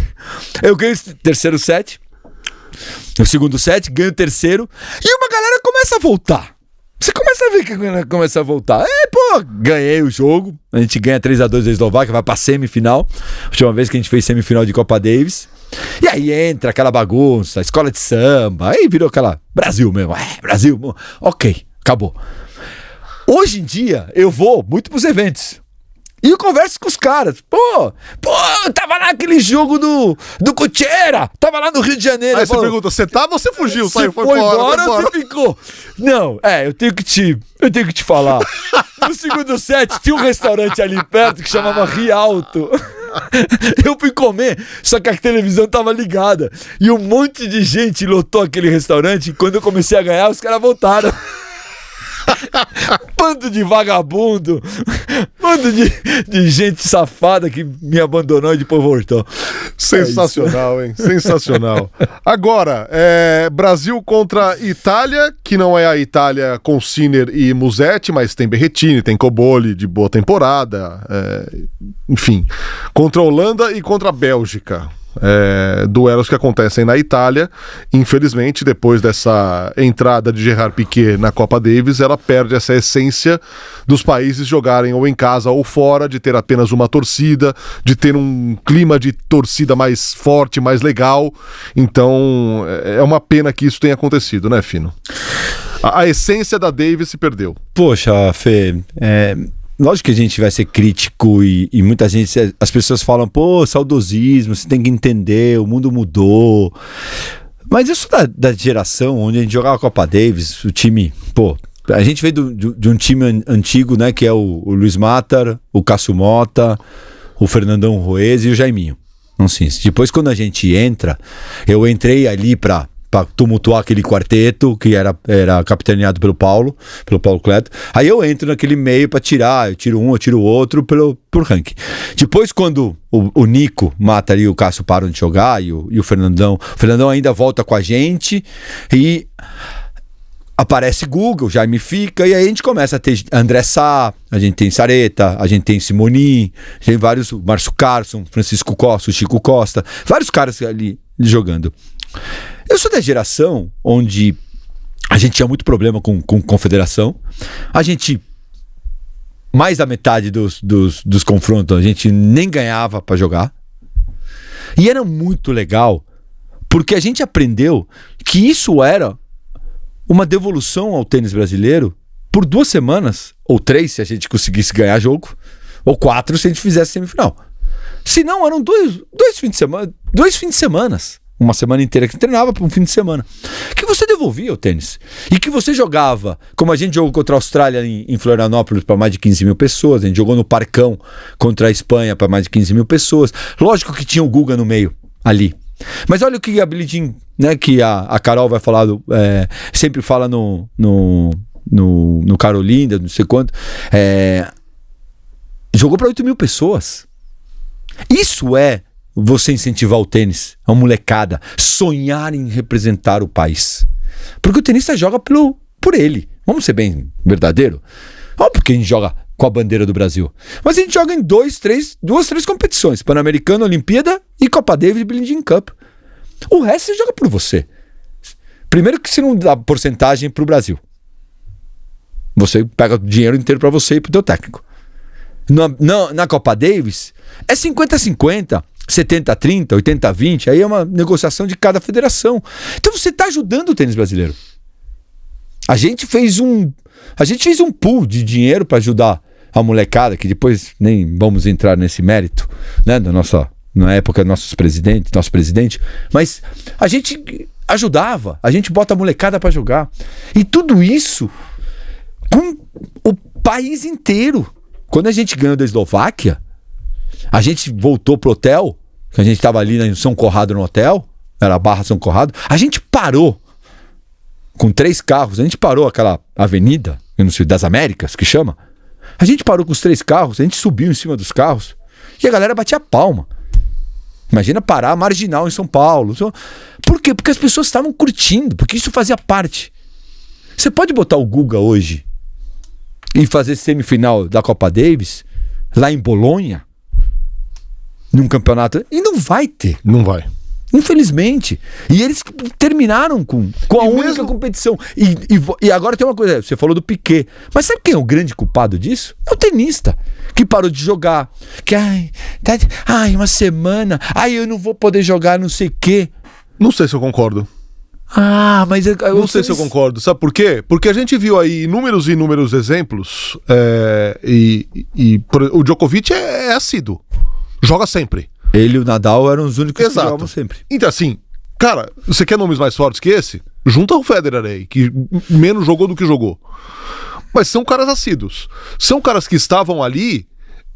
eu ganho o terceiro set. O segundo set, ganho o terceiro. E uma galera começa a voltar. Você começa a ver que a galera começa a voltar. Ganhei o jogo. A gente ganha 3-2 da Eslováquia, vai pra semifinal. Última vez que a gente fez semifinal de Copa Davis. E aí entra aquela bagunça, escola de samba. Aí virou aquela Brasil mesmo. Brasil. Ok, acabou. Hoje em dia, eu vou muito pros eventos. E eu converso com os caras. Pô, tava lá aquele jogo do Cuchera. Tava lá no Rio de Janeiro. Aí você pergunta, você tava ou você fugiu? Você foi embora ou você ficou? Não, eu tenho que te falar. No segundo set tinha um restaurante ali perto que chamava Rialto. Eu fui comer, só que a televisão tava ligada. E um monte de gente lotou aquele restaurante. E quando eu comecei a ganhar, os caras voltaram. Bando de vagabundo, bando de gente safada que me abandonou e depois voltou. Sensacional, hein? Sensacional. Agora, Brasil contra Itália, que não é a Itália com Sinner e Musetti, mas tem Berrettini, tem Cobolli de boa temporada, enfim. Contra a Holanda e contra a Bélgica. Duelos que acontecem na Itália. Infelizmente, depois dessa entrada de Gerard Piqué na Copa Davis, ela perde essa essência dos países jogarem ou em casa ou fora, de ter apenas uma torcida, de ter um clima de torcida mais forte, mais legal. Então é uma pena que isso tenha acontecido, né, Fino? A essência da Davis se perdeu. Poxa, Fê, lógico que a gente vai ser crítico e muita gente, as pessoas falam, saudosismo, você tem que entender, o mundo mudou. Mas eu sou da geração onde a gente jogava a Copa Davis, o time, a gente veio de um time antigo, né, que é o Luiz Matar, o Cássio Mota, o Fernandão Ruiz e o Jaiminho. Não sei. Depois quando a gente entra, eu entrei ali pra tumultuar aquele quarteto que era capitaneado pelo Paulo Cleto. Aí eu entro naquele meio pra tirar, eu tiro um, eu tiro o outro por ranking. Depois quando o Nico Mata e o Cássio param de jogar e o Fernandão ainda volta com a gente e aparece Google, Jaime fica, e aí a gente começa a ter André Sá, a gente tem Sareta, a gente tem Simoni, tem vários, Márcio Carson, Francisco Costa, Chico Costa, vários caras ali jogando. Eu sou da geração onde a gente tinha muito problema com confederação. A gente, mais da metade dos confrontos, a gente nem ganhava para jogar. E era muito legal, porque a gente aprendeu que isso era uma devolução ao tênis brasileiro por 2 semanas, ou 3 se a gente conseguisse ganhar jogo, ou 4 se a gente fizesse semifinal. Se não, eram dois fins de semana, 2 fins de semana. Uma semana inteira que treinava para um fim de semana. Que você devolvia o tênis. E que você jogava, como a gente jogou contra a Austrália em Florianópolis para mais de 15 mil pessoas, a gente jogou no Parcão contra a Espanha para mais de 15 mil pessoas. Lógico que tinha o Guga no meio, ali. Mas olha o que a Billie Jean, né, que a Carol vai falar, sempre fala no Carolinda, não sei quanto, jogou para 8 mil pessoas. Isso é você incentivar o tênis, a molecada, sonhar em representar o país. Porque o tenista joga por ele. Vamos ser bem verdadeiro. Óbvio que a gente joga com a bandeira do Brasil. Mas a gente joga em 2, 3 competições. Pan-Americano, Olimpíada e Copa Davis e Billie Jean Cup. O resto você joga por você. Primeiro que você não dá porcentagem pro Brasil. Você pega o dinheiro inteiro para você e pro teu técnico. Na Copa Davis é 50-50. 70-30, 80-20, aí é uma negociação de cada federação. Então você está ajudando o tênis brasileiro. A gente fez um pool de dinheiro para ajudar a molecada, que depois nem vamos entrar nesse mérito, né, na época nosso presidente, mas a gente ajudava, a gente bota a molecada para jogar. E tudo isso com o país inteiro. Quando a gente ganhou da Eslováquia, a gente voltou pro hotel, que a gente tava ali em São Corrado no hotel, era a Barra São Corrado, a gente parou com 3 carros, a gente parou aquela avenida, eu não sei, das Américas, que chama, a gente parou com os 3 carros, a gente subiu em cima dos carros, e a galera batia palma. Imagina parar a Marginal em São Paulo. Por quê? Porque as pessoas estavam curtindo, porque isso fazia parte. Você pode botar o Guga hoje e fazer semifinal da Copa Davis, lá em Bolonha, num campeonato, e não vai ter. Não vai. Infelizmente. E eles terminaram com a única competição. E agora tem uma coisa, você falou do Piquet, mas sabe quem é o grande culpado disso? É o tenista, que parou de jogar. Que, uma semana, eu não vou poder jogar não sei o quê. Não sei se eu concordo. Ah, mas eu Não sei se eu concordo. Sabe por quê? Porque a gente viu aí inúmeros e inúmeros exemplos o Djokovic é assíduo. Joga sempre. Ele e o Nadal eram os únicos que jogavam sempre. Então assim, cara, você quer nomes mais fortes que esse? Junta o Federer aí, que menos jogou do que jogou. Mas são caras assíduos. São caras que estavam ali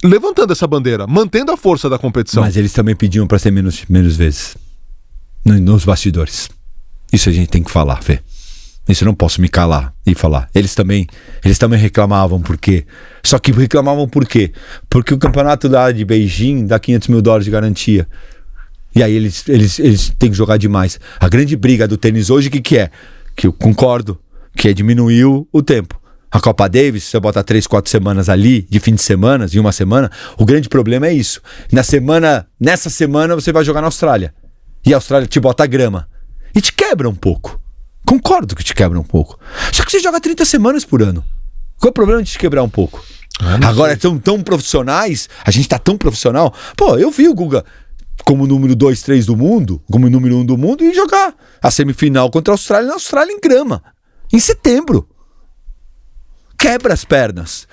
levantando essa bandeira, mantendo a força da competição. Mas eles também pediam pra ser menos vezes. Nos bastidores. Isso a gente tem que falar, Fê. Isso eu não posso me calar e falar. Eles também reclamavam por quê? Só que reclamavam por quê? Porque o campeonato de Beijing dá $500 mil de garantia. E aí eles têm que jogar demais. A grande briga do tênis hoje, o que é? Que eu concordo, que é diminuir o tempo. A Copa Davis, você bota 3, 4 semanas ali, de fim de semana, em uma semana, o grande problema é isso. Nessa semana você vai jogar na Austrália. E a Austrália te bota a grama. E te quebra um pouco. Concordo que te quebra um pouco. Só que você joga 30 semanas por ano. Qual é o problema de te quebrar um pouco? Agora são tão profissionais, a gente tá tão profissional. Pô, eu vi o Guga como número 2, 3 do mundo, como número 1 do mundo, e jogar a semifinal contra a Austrália na Austrália em grama. Em setembro. Quebra as pernas.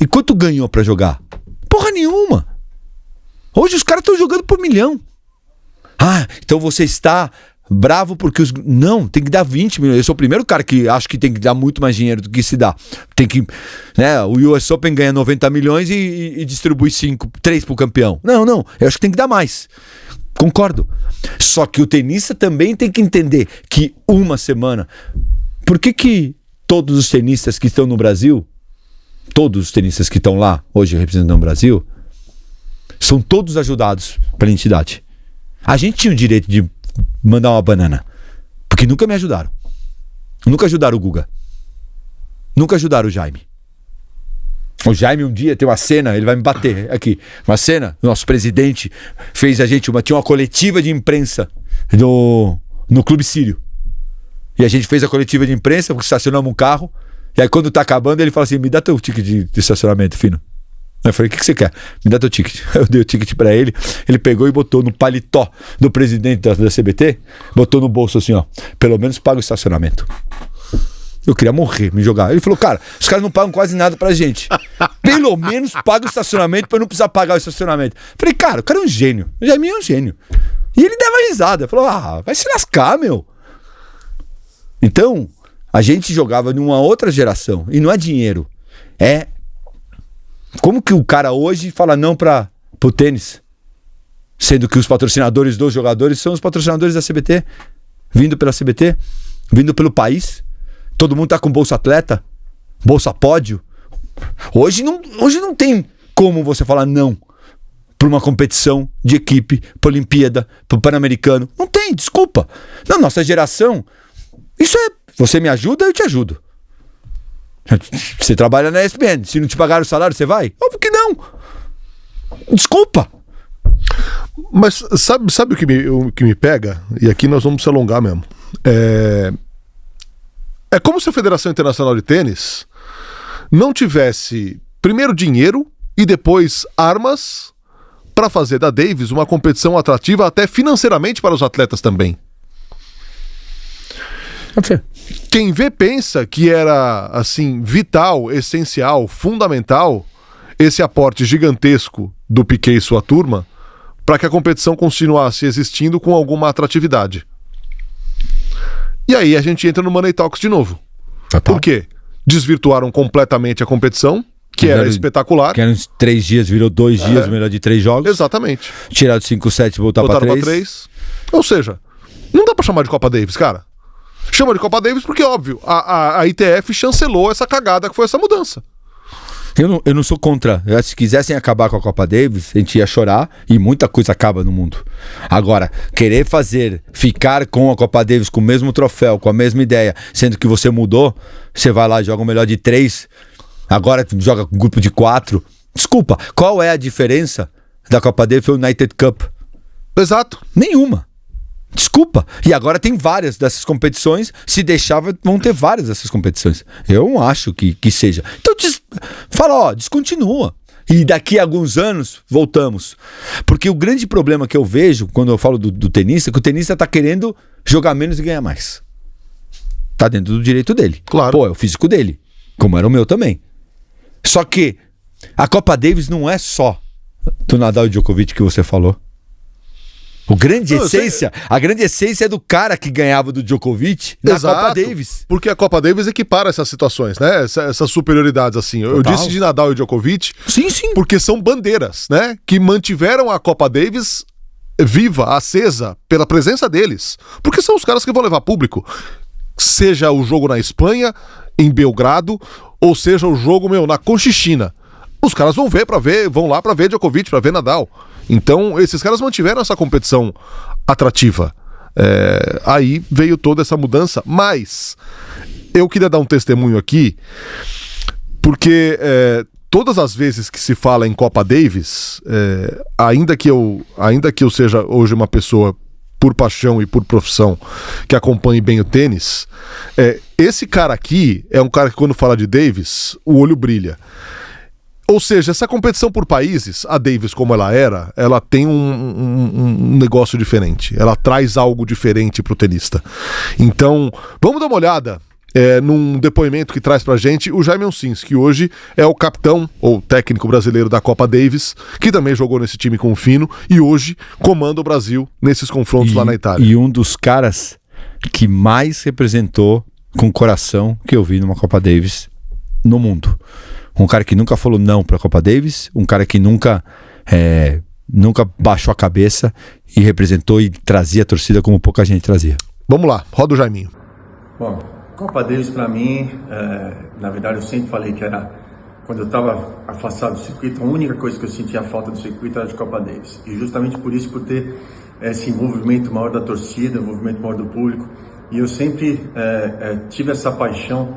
E quanto ganhou pra jogar? Porra nenhuma. Hoje os caras estão jogando por milhão. Ah, então você está bravo porque os... Não, tem que dar 20 milhões. Eu sou o primeiro cara que acho que tem que dar muito mais dinheiro do que se dá. Tem que... né? O US Open ganha 90 milhões e distribui 3 pro campeão. Não. Eu acho que tem que dar mais. Concordo. Só que o tenista também tem que entender que uma semana... Por que todos os tenistas que estão no Brasil, todos os tenistas que estão lá, hoje representando o Brasil, são todos ajudados pela entidade? A gente tinha o direito de mandar uma banana, porque nunca me ajudaram. Nunca ajudaram o Guga. Nunca ajudaram o Jaime. O Jaime um dia tem uma cena, ele vai me bater aqui. Uma cena, o nosso presidente fez tinha uma coletiva de imprensa no Clube Sírio. E a gente fez a coletiva de imprensa, estacionamos um carro. E aí quando tá acabando, ele fala assim: me dá teu ticket de estacionamento, fino. Eu falei: o que você quer? Me dá teu ticket. Eu dei o ticket pra ele. Ele pegou e botou no paletó do presidente da CBT. Botou no bolso assim, ó: pelo menos paga o estacionamento. Eu queria morrer, me jogar. Ele falou: cara, os caras não pagam quase nada pra gente. Pelo menos paga o estacionamento pra eu não precisar pagar o estacionamento. Eu falei: cara, o cara é um gênio. O Jaime é um gênio. E ele dava risada. Falou: vai se lascar, meu. Então, a gente jogava numa outra geração. E não é dinheiro. É... Como que o cara hoje fala não pro tênis? Sendo que os patrocinadores dos jogadores são os patrocinadores da CBT. Vindo pela CBT. Vindo pelo país. Todo mundo tá com bolsa atleta. Bolsa pódio. Hoje não tem como você falar não para uma competição de equipe, para Olimpíada, para o Pan-Americano. Não tem, desculpa. Na nossa geração... Isso é, você me ajuda, eu te ajudo. Você trabalha na ESPN, se não te pagar o salário, você vai? Óbvio que não. Desculpa. Mas sabe o que me pega? E aqui nós vamos se alongar mesmo. É como se a Federação Internacional de Tênis não tivesse primeiro dinheiro e depois armas para fazer da Davis uma competição atrativa até financeiramente para os atletas também. Quem vê pensa que era assim vital, essencial, fundamental esse aporte gigantesco do Piquet e sua turma para que a competição continuasse existindo com alguma atratividade. E aí a gente entra no Money Talks de novo. Total. Por quê? Desvirtuaram completamente a competição, que era espetacular. Que eram 3 dias, virou 2 dias, melhor de 3 jogos. Exatamente. Tiraram 5, 7 e voltaram pra 3. Ou seja, não dá pra chamar de Copa Davis, cara. Chama de Copa Davis porque, óbvio, a ITF chancelou essa cagada que foi essa mudança. Eu não sou contra. Se quisessem acabar com a Copa Davis, a gente ia chorar e muita coisa acaba no mundo. Agora, querer ficar com a Copa Davis com o mesmo troféu, com a mesma ideia, sendo que você mudou, você vai lá, joga o melhor de 3, agora joga com grupo de 4. Desculpa, qual é a diferença da Copa Davis para o United Cup? Exato. Nenhuma. Desculpa. E agora tem várias dessas competições. Se deixar, vão ter várias dessas competições. Eu não acho que seja. Então fala, descontinua. E daqui a alguns anos, voltamos. Porque o grande problema que eu vejo quando eu falo do tenista é que o tenista tá querendo jogar menos e ganhar mais. Tá dentro do direito dele. Claro. Pô, é o físico dele. Como era o meu também. Só que a Copa Davis não é só do Nadal e Djokovic que você falou. A grande essência é do cara que ganhava do Djokovic na Copa Davis. Porque a Copa Davis equipara essas situações, né? Essas superioridades, assim. Eu disse de Nadal e Djokovic. Sim, sim. Porque são bandeiras, né? Que mantiveram a Copa Davis viva, acesa, pela presença deles. Porque são os caras que vão levar público. Seja o jogo na Espanha, em Belgrado, ou seja o jogo, na Conchichina. Os caras vão lá pra ver Djokovic, pra ver Nadal. Então, esses caras mantiveram essa competição atrativa. Aí veio toda essa mudança, mas eu queria dar um testemunho aqui, porque todas as vezes que se fala em Copa Davis, ainda que eu seja hoje uma pessoa por paixão e por profissão que acompanhe bem o tênis, esse cara aqui é um cara que quando fala de Davis, o olho brilha. Ou seja, essa competição por países, a Davis como ela tem um negócio diferente. Ela traz algo diferente pro tenista. Então, vamos dar uma olhada num depoimento que traz pra gente o Jaime Onsins, que hoje é o capitão ou técnico brasileiro da Copa Davis, que também jogou nesse time com o Fino e hoje comanda o Brasil nesses confrontos lá na Itália. E um dos caras que mais representou com coração que eu vi numa Copa Davis no mundo. Um cara que nunca falou não pra Copa Davis, um cara que nunca baixou a cabeça e representou e trazia a torcida como pouca gente trazia. Vamos lá, roda o Jaiminho. Bom, Copa Davis pra mim, na verdade eu sempre falei que era, quando eu estava afastado do circuito, a única coisa que eu sentia falta do circuito era de Copa Davis. E justamente por isso, por ter esse envolvimento maior da torcida, envolvimento maior do público, e eu sempre tive essa paixão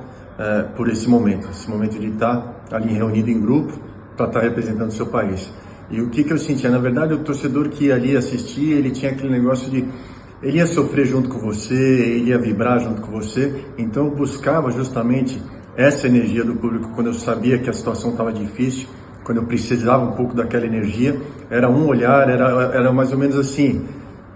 por esse momento de estar ali reunido em grupo para estar representando o seu país. E o que eu sentia? Na verdade, o torcedor que ia ali assistir, ele tinha aquele negócio de... Ele ia sofrer junto com você, ele ia vibrar junto com você. Então eu buscava justamente essa energia do público quando eu sabia que a situação estava difícil, quando eu precisava um pouco daquela energia. Era um olhar, era mais ou menos assim,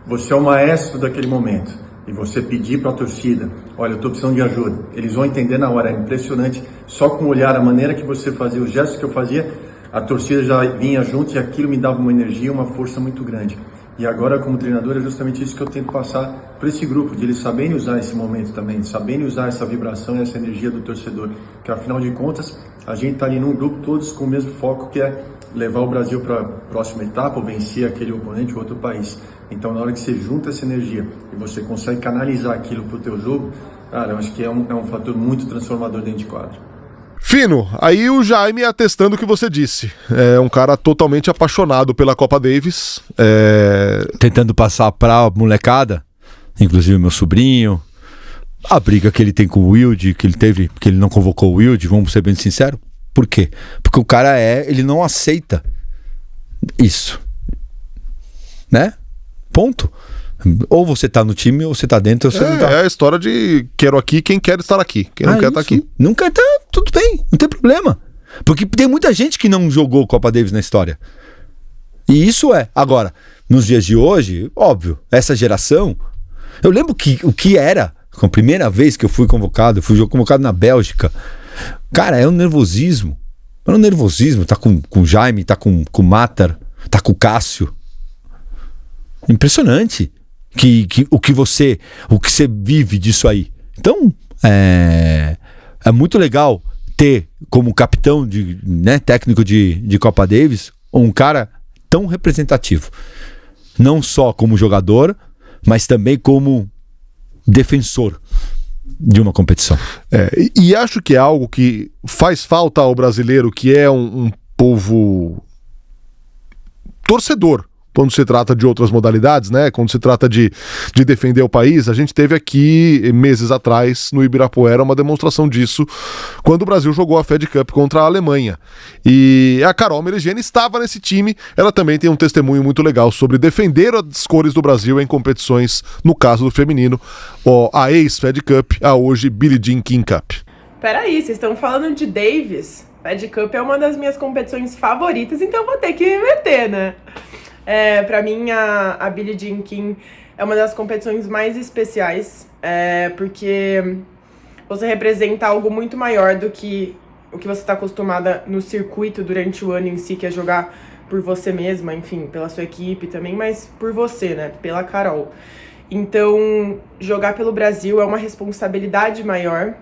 você é o maestro daquele momento. E você pedir para a torcida, olha, eu estou precisando de ajuda. Eles vão entender na hora, é impressionante. Só com o olhar, a maneira que você fazia, os gestos que eu fazia, a torcida já vinha junto e aquilo me dava uma energia, uma força muito grande. E agora, como treinador, é justamente isso que eu tento passar para esse grupo, de eles saberem usar esse momento também, de saberem usar essa vibração e essa energia do torcedor. Que afinal de contas, a gente está ali num grupo todos com o mesmo foco, que é levar o Brasil para a próxima etapa, ou vencer aquele oponente ou outro país. Então, na hora que você junta essa energia e você consegue canalizar aquilo para o teu jogo, cara, eu acho que é um fator muito transformador dentro de quadro. Fino, aí o Jaime atestando o que você disse. É um cara totalmente apaixonado pela Copa Davis. Tentando passar pra molecada, inclusive meu sobrinho, a briga que ele tem com o Wilde, que ele teve, porque ele não convocou o Wilde, vamos ser bem sinceros. Por quê? Porque o cara ele não aceita isso. Né? Ponto. Ou você tá no time ou você tá dentro ou você não tá. É a história de quero aqui quem quer estar aqui. Quem não quer estar aqui. Não quer estar, tudo bem, não tem problema. Porque tem muita gente que não jogou Copa Davis na história. E isso agora, nos dias de hoje, óbvio, essa geração, eu lembro o que era, a primeira vez que eu fui convocado na Bélgica. Cara, é um nervosismo. Tá com o Jaime, tá com o Matar, tá com o Cássio. Impressionante o que você vive disso aí. Então, é muito legal ter como capitão técnico de Copa Davis um cara tão representativo. Não só como jogador, mas também como defensor de uma competição. E acho que é algo que faz falta ao brasileiro, que é um povo torcedor. Quando se trata de outras modalidades, né? Quando se trata de defender o país, a gente teve aqui, meses atrás, no Ibirapuera, uma demonstração disso, quando o Brasil jogou a Fed Cup contra a Alemanha. E a Carol Meregeni estava nesse time, ela também tem um testemunho muito legal sobre defender as cores do Brasil em competições, no caso do feminino, a ex-Fed Cup, a hoje Billie Jean King Cup. Peraí, vocês estão falando de Davis? Fed Cup é uma das minhas competições favoritas, então vou ter que me meter, né? Pra mim, a Billie Jean King é uma das competições mais especiais, porque você representa algo muito maior do que o que você está acostumada no circuito durante o ano em si, que é jogar por você mesma, enfim, pela sua equipe também, mas por você, né? Pela Carol. Então, jogar pelo Brasil é uma responsabilidade maior,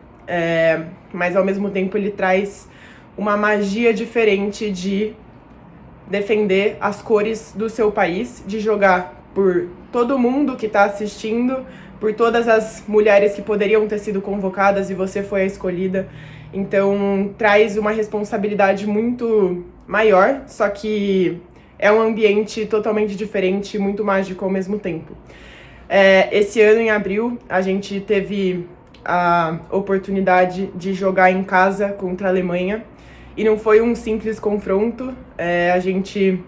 mas ao mesmo tempo ele traz uma magia diferente de defender as cores do seu país, de jogar por todo mundo que está assistindo, por todas as mulheres que poderiam ter sido convocadas e você foi a escolhida. Então, traz uma responsabilidade muito maior, só que é um ambiente totalmente diferente e muito mágico ao mesmo tempo. Esse ano, em abril, a gente teve a oportunidade de jogar em casa contra a Alemanha e não foi um simples confronto. A gente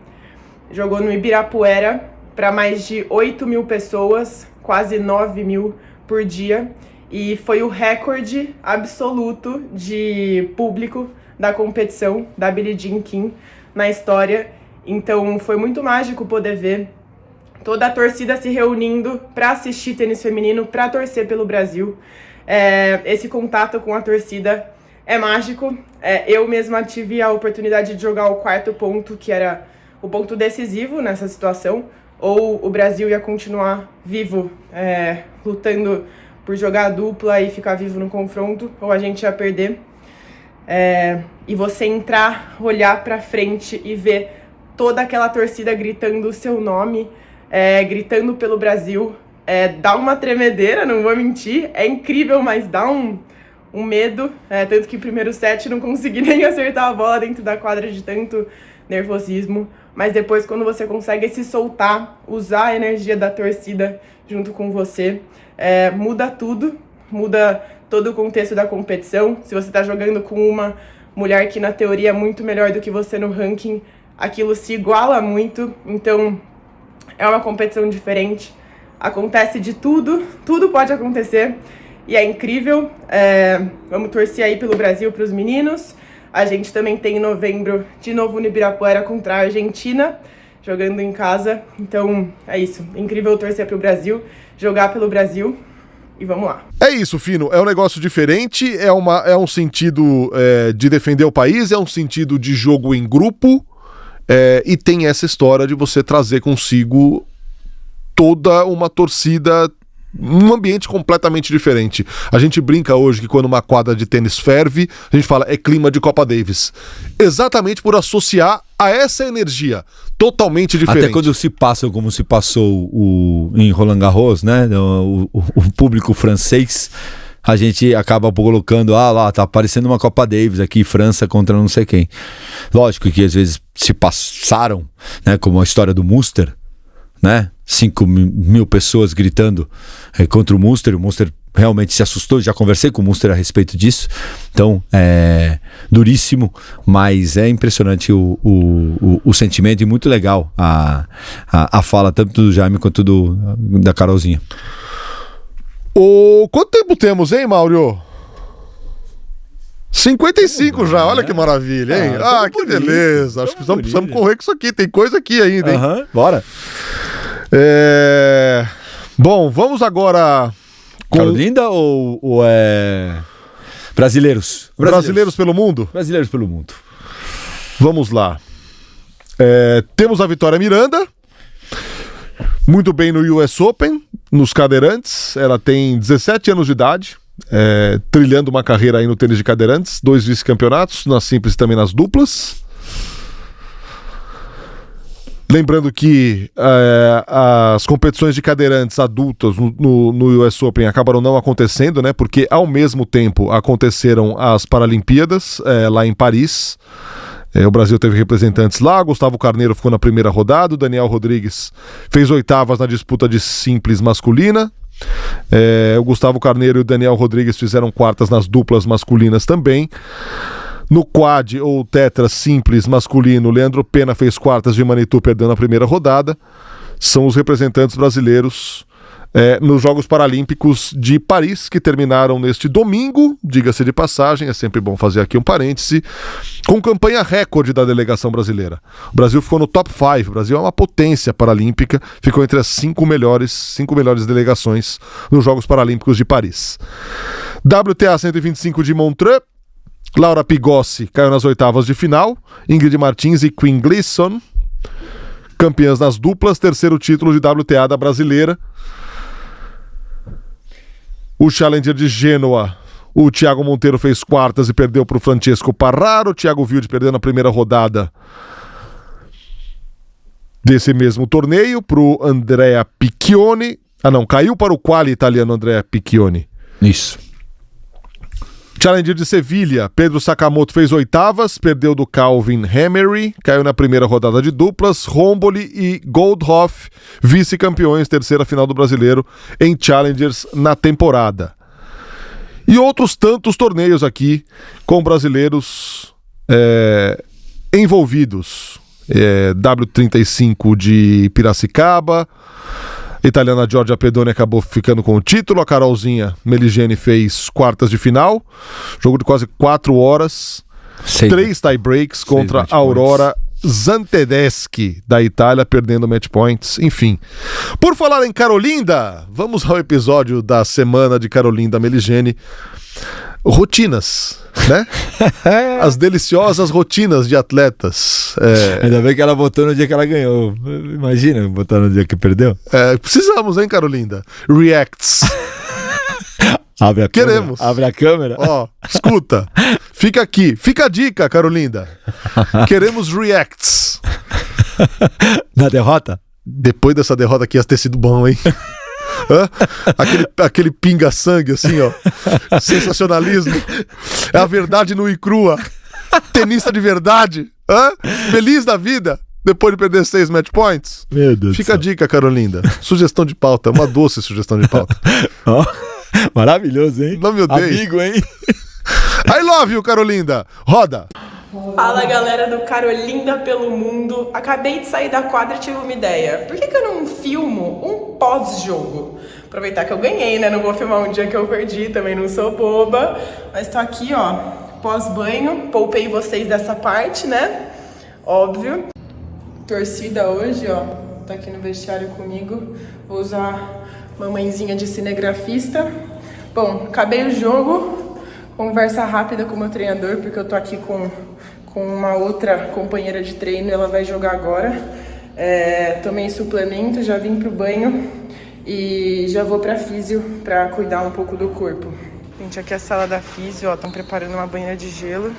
jogou no Ibirapuera para mais de 8 mil pessoas, quase 9 mil por dia, e foi o recorde absoluto de público da competição da Billie Jean King na história. Então foi muito mágico poder ver toda a torcida se reunindo para assistir tênis feminino, para torcer pelo Brasil. Esse contato com a torcida é mágico. Eu mesma tive a oportunidade de jogar o quarto ponto, que era o ponto decisivo nessa situação. Ou o Brasil ia continuar vivo, lutando por jogar a dupla e ficar vivo no confronto, ou a gente ia perder. E você entrar, olhar pra frente e ver toda aquela torcida gritando o seu nome, gritando pelo Brasil, dá uma tremedeira, não vou mentir, é incrível, mas dá um medo, tanto que primeiro set não consegui nem acertar a bola dentro da quadra de tanto nervosismo, mas depois quando você consegue se soltar, usar a energia da torcida junto com você, muda tudo, muda todo o contexto da competição. Se você está jogando com uma mulher que na teoria é muito melhor do que você no ranking, aquilo se iguala muito, então é uma competição diferente, acontece de tudo, tudo pode acontecer e é incrível. Vamos torcer aí pelo Brasil, para os meninos. A gente também tem em novembro, de novo no Ibirapuera contra a Argentina, jogando em casa. Então, é isso. Incrível torcer pro Brasil, jogar pelo Brasil e vamos lá. É isso, Fino. É um negócio diferente, é um sentido de defender o país, é um sentido de jogo em grupo, e tem essa história de você trazer consigo toda uma torcida, um ambiente completamente diferente. A gente brinca hoje que quando uma quadra de tênis ferve, a gente fala é clima de Copa Davis. Exatamente por associar a essa energia totalmente diferente. Até quando se passa como se passou em Roland Garros, né? O público francês, a gente acaba colocando, lá, tá aparecendo uma Copa Davis aqui, França contra não sei quem. Lógico que às vezes se passaram, né? Como a história do Muster, né? 5 mil pessoas gritando contra o Muster realmente se assustou, já conversei com o Muster a respeito disso, então é duríssimo, mas é impressionante o sentimento e muito legal a fala tanto do Jaime quanto da Carolzinha. Quanto tempo temos, hein, Mauro? 55 já, olha que maravilha, hein? Que beleza, acho que precisamos correr com isso aqui, tem coisa aqui ainda, hein? Bora. Bom, vamos agora com... Carolina ou Brasileiros pelo mundo? Brasileiros pelo mundo. Vamos lá. Temos a Vitória Miranda, muito bem no US Open, nos cadeirantes. Ela tem 17 anos de idade, trilhando uma carreira aí no tênis de cadeirantes, 2 vice-campeonatos, nas simples e também nas duplas. Lembrando que as competições de cadeirantes adultas no US Open acabaram não acontecendo, né? Porque ao mesmo tempo aconteceram as Paralimpíadas lá em Paris. O Brasil teve representantes lá, Gustavo Carneiro ficou na primeira rodada, o Daniel Rodrigues fez oitavas na disputa de simples masculina. O Gustavo Carneiro e o Daniel Rodrigues fizeram quartas nas duplas masculinas também. No quad ou tetra simples masculino, Leandro Pena fez quartas de Manitou, perdendo a primeira rodada. São os representantes brasileiros nos Jogos Paralímpicos de Paris, que terminaram neste domingo, diga-se de passagem, é sempre bom fazer aqui um parêntese, com campanha recorde da delegação brasileira. O Brasil ficou no top 5, o Brasil é uma potência paralímpica, ficou entre as 5 melhores delegações nos Jogos Paralímpicos de Paris. WTA 125 de Montreux, Laura Pigossi caiu nas oitavas de final, Ingrid Martins e Queen Gleason, campeãs nas duplas, terceiro título de WTA da brasileira. O Challenger de Gênua, o Thiago Monteiro fez quartas e perdeu para o Francesco Parraro. O Thiago Wilde perdeu na primeira rodada desse mesmo torneio para o Andrea Piccioni. Caiu para o quali italiano Andrea Piccioni. Isso. Challenger de Sevilha, Pedro Sakamoto fez oitavas, perdeu do Calvin Hemery, caiu na primeira rodada de duplas. Romboli e Goldhoff, vice-campeões, terceira final do brasileiro em Challengers na temporada. E outros tantos torneios aqui com brasileiros envolvidos. W35 de Piracicaba, a italiana Giorgia Pedoni acabou ficando com o título. A Carolzinha Meligeni fez quartas de final. Jogo de quase 4 horas. 3 tie-breaks contra a Aurora Zantedeschi, da Itália, perdendo match points. Enfim. Por falar em Carolinda, vamos ao episódio da semana de Carolinda Meligeni. Rotinas, né? As deliciosas rotinas de atletas. Ainda bem que ela botou no dia que ela ganhou. Imagina botar no dia que perdeu. Precisamos, hein, Carolinda? Reacts. Abre a Queremos. Câmera. Abre a câmera. Ó, escuta. Fica aqui. Fica a dica, Carolinda. Queremos reacts. Na derrota? Depois dessa derrota aqui ia ter sido bom, hein? Aquele pinga-sangue, assim, ó. Sensacionalismo. É a verdade nua e crua. Tenista de verdade. Feliz da vida. Depois de perder 6 match points. Meu Deus. Fica a dica, Carolinda. Sugestão de pauta. Uma doce sugestão de pauta. Maravilhoso, hein? Não me odeie. Amigo, hein? I love you, Carolinda. Roda. Fala, galera do Carolinda pelo Mundo. Acabei de sair da quadra e tive uma ideia. Por que eu não filmo um pós-jogo? Aproveitar que eu ganhei, né? Não vou filmar um dia que eu perdi, também não sou boba. Mas tô aqui, ó, pós-banho. Poupei vocês dessa parte, né? Óbvio. Torcida hoje, ó, tá aqui no vestiário comigo. Vou usar mamãezinha de cinegrafista. Bom, acabei o jogo. Conversa rápida com o meu treinador, porque eu tô aqui com uma outra companheira de treino, ela vai jogar agora. Tomei suplemento, já vim pro banho e já vou pra físio pra cuidar um pouco do corpo. Gente, aqui é a sala da físio, ó, estão preparando uma banheira de gelo.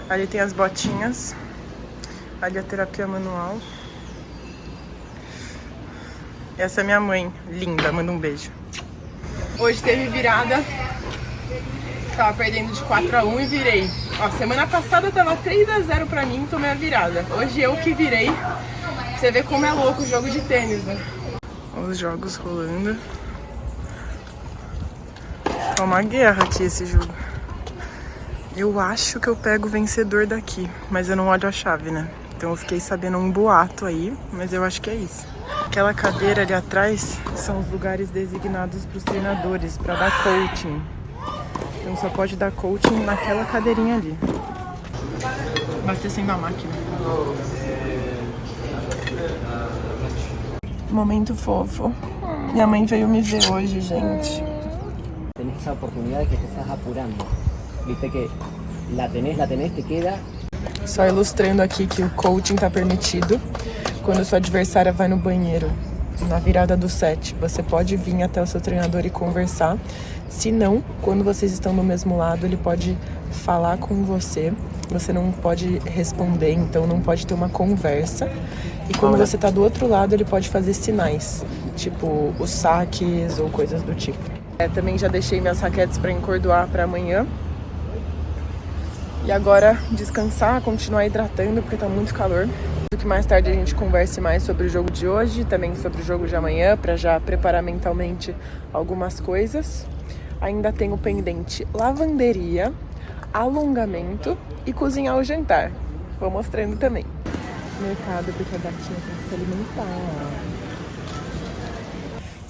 Ali tem as botinhas, ali a terapia manual. Essa é minha mãe, linda, manda um beijo. Hoje teve virada. Tava perdendo de 4-1 e virei. Ó, semana passada tava 3-0 pra mim, tomei a virada. Hoje eu que virei. Você vê como é louco o jogo de tênis, né? Os jogos rolando. Tá uma guerra aqui esse jogo. Eu acho que eu pego o vencedor daqui, mas eu não olho a chave, né? Então eu fiquei sabendo um boato aí, mas eu acho que é isso. Aquela cadeira ali atrás são os lugares designados pros treinadores, pra dar coaching. Então só pode dar coaching naquela cadeirinha ali. Abastecendo a máquina. Momento fofo. Minha mãe veio me ver hoje, gente. Tenés esa oportunidad que te estás apurando. Viste que la tenés, te queda. Só ilustrando aqui que o coaching tá permitido quando o seu adversário vai no banheiro. Na virada do set, você pode vir até o seu treinador e conversar. Se não, quando vocês estão do mesmo lado, ele pode falar com você. Você não pode responder, então não pode ter uma conversa. E quando você tá do outro lado, ele pode fazer sinais, tipo os saques ou coisas do tipo. Também já deixei minhas raquetes para encordoar para amanhã. E agora descansar, continuar hidratando, porque tá muito calor. Que mais tarde a gente converse mais sobre o jogo de hoje, também sobre o jogo de amanhã, para já preparar mentalmente algumas coisas. Ainda tenho pendente lavanderia, alongamento e cozinhar o jantar. Vou mostrando também. Mercado, porque a gatinha tem que se alimentar.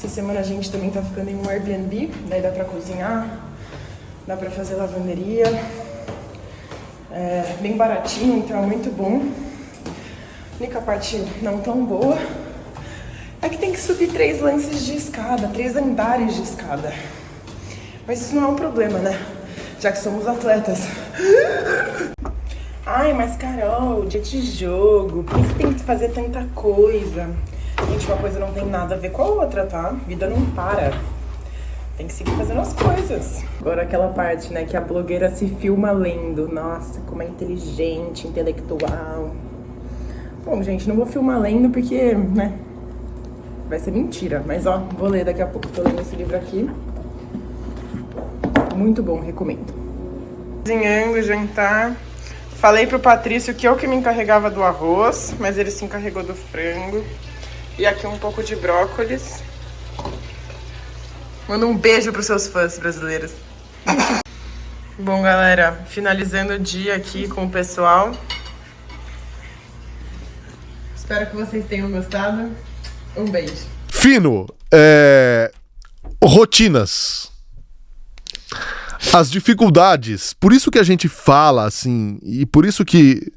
Essa semana a gente também tá ficando em um Airbnb, daí dá pra cozinhar, dá pra fazer lavanderia. É bem baratinho, então é muito bom. A única parte não tão boa é que tem que subir 3 lances de escada, 3 andares de escada. Mas isso não é um problema, né? Já que somos atletas. Ai, mas Carol, dia de jogo, por que você tem que fazer tanta coisa? Gente, uma coisa não tem nada a ver com a outra, tá? Vida não para. Tem que seguir fazendo as coisas. Agora aquela parte, né, que a blogueira se filma lendo. Nossa, como é inteligente, intelectual. Bom, gente, não vou filmar lendo porque, né, vai ser mentira. Mas, ó, vou ler daqui a pouco. Tô lendo esse livro aqui. Muito bom, recomendo. Cozinhando, jantar. Falei pro Patrício que eu que me encarregava do arroz, mas ele se encarregou do frango. E aqui um pouco de brócolis. Manda um beijo pros seus fãs brasileiros. Bom, galera, finalizando o dia aqui com o pessoal. Espero que vocês tenham gostado. Um beijo. Fino, rotinas. As dificuldades. Por isso que a gente fala assim, e por isso que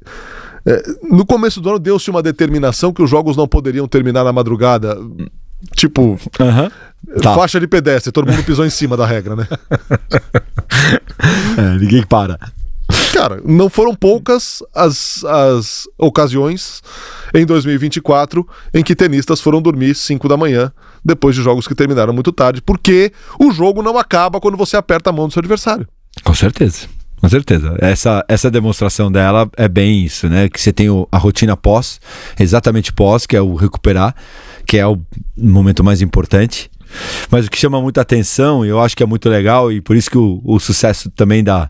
no começo do ano deu-se uma determinação que os jogos não poderiam terminar na madrugada. Tipo, faixa de pedestre, todo mundo pisou em cima da regra, né? Ninguém para. Cara, não foram poucas as ocasiões em 2024 em que tenistas foram dormir 5 da manhã depois de jogos que terminaram muito tarde, porque o jogo não acaba quando você aperta a mão do seu adversário. Com certeza. Com certeza. Essa demonstração dela é bem isso, né? Que você tem a rotina pós, exatamente pós, que é o recuperar, que é o momento mais importante. Mas o que chama muita atenção, e eu acho que é muito legal, e por isso que o sucesso também da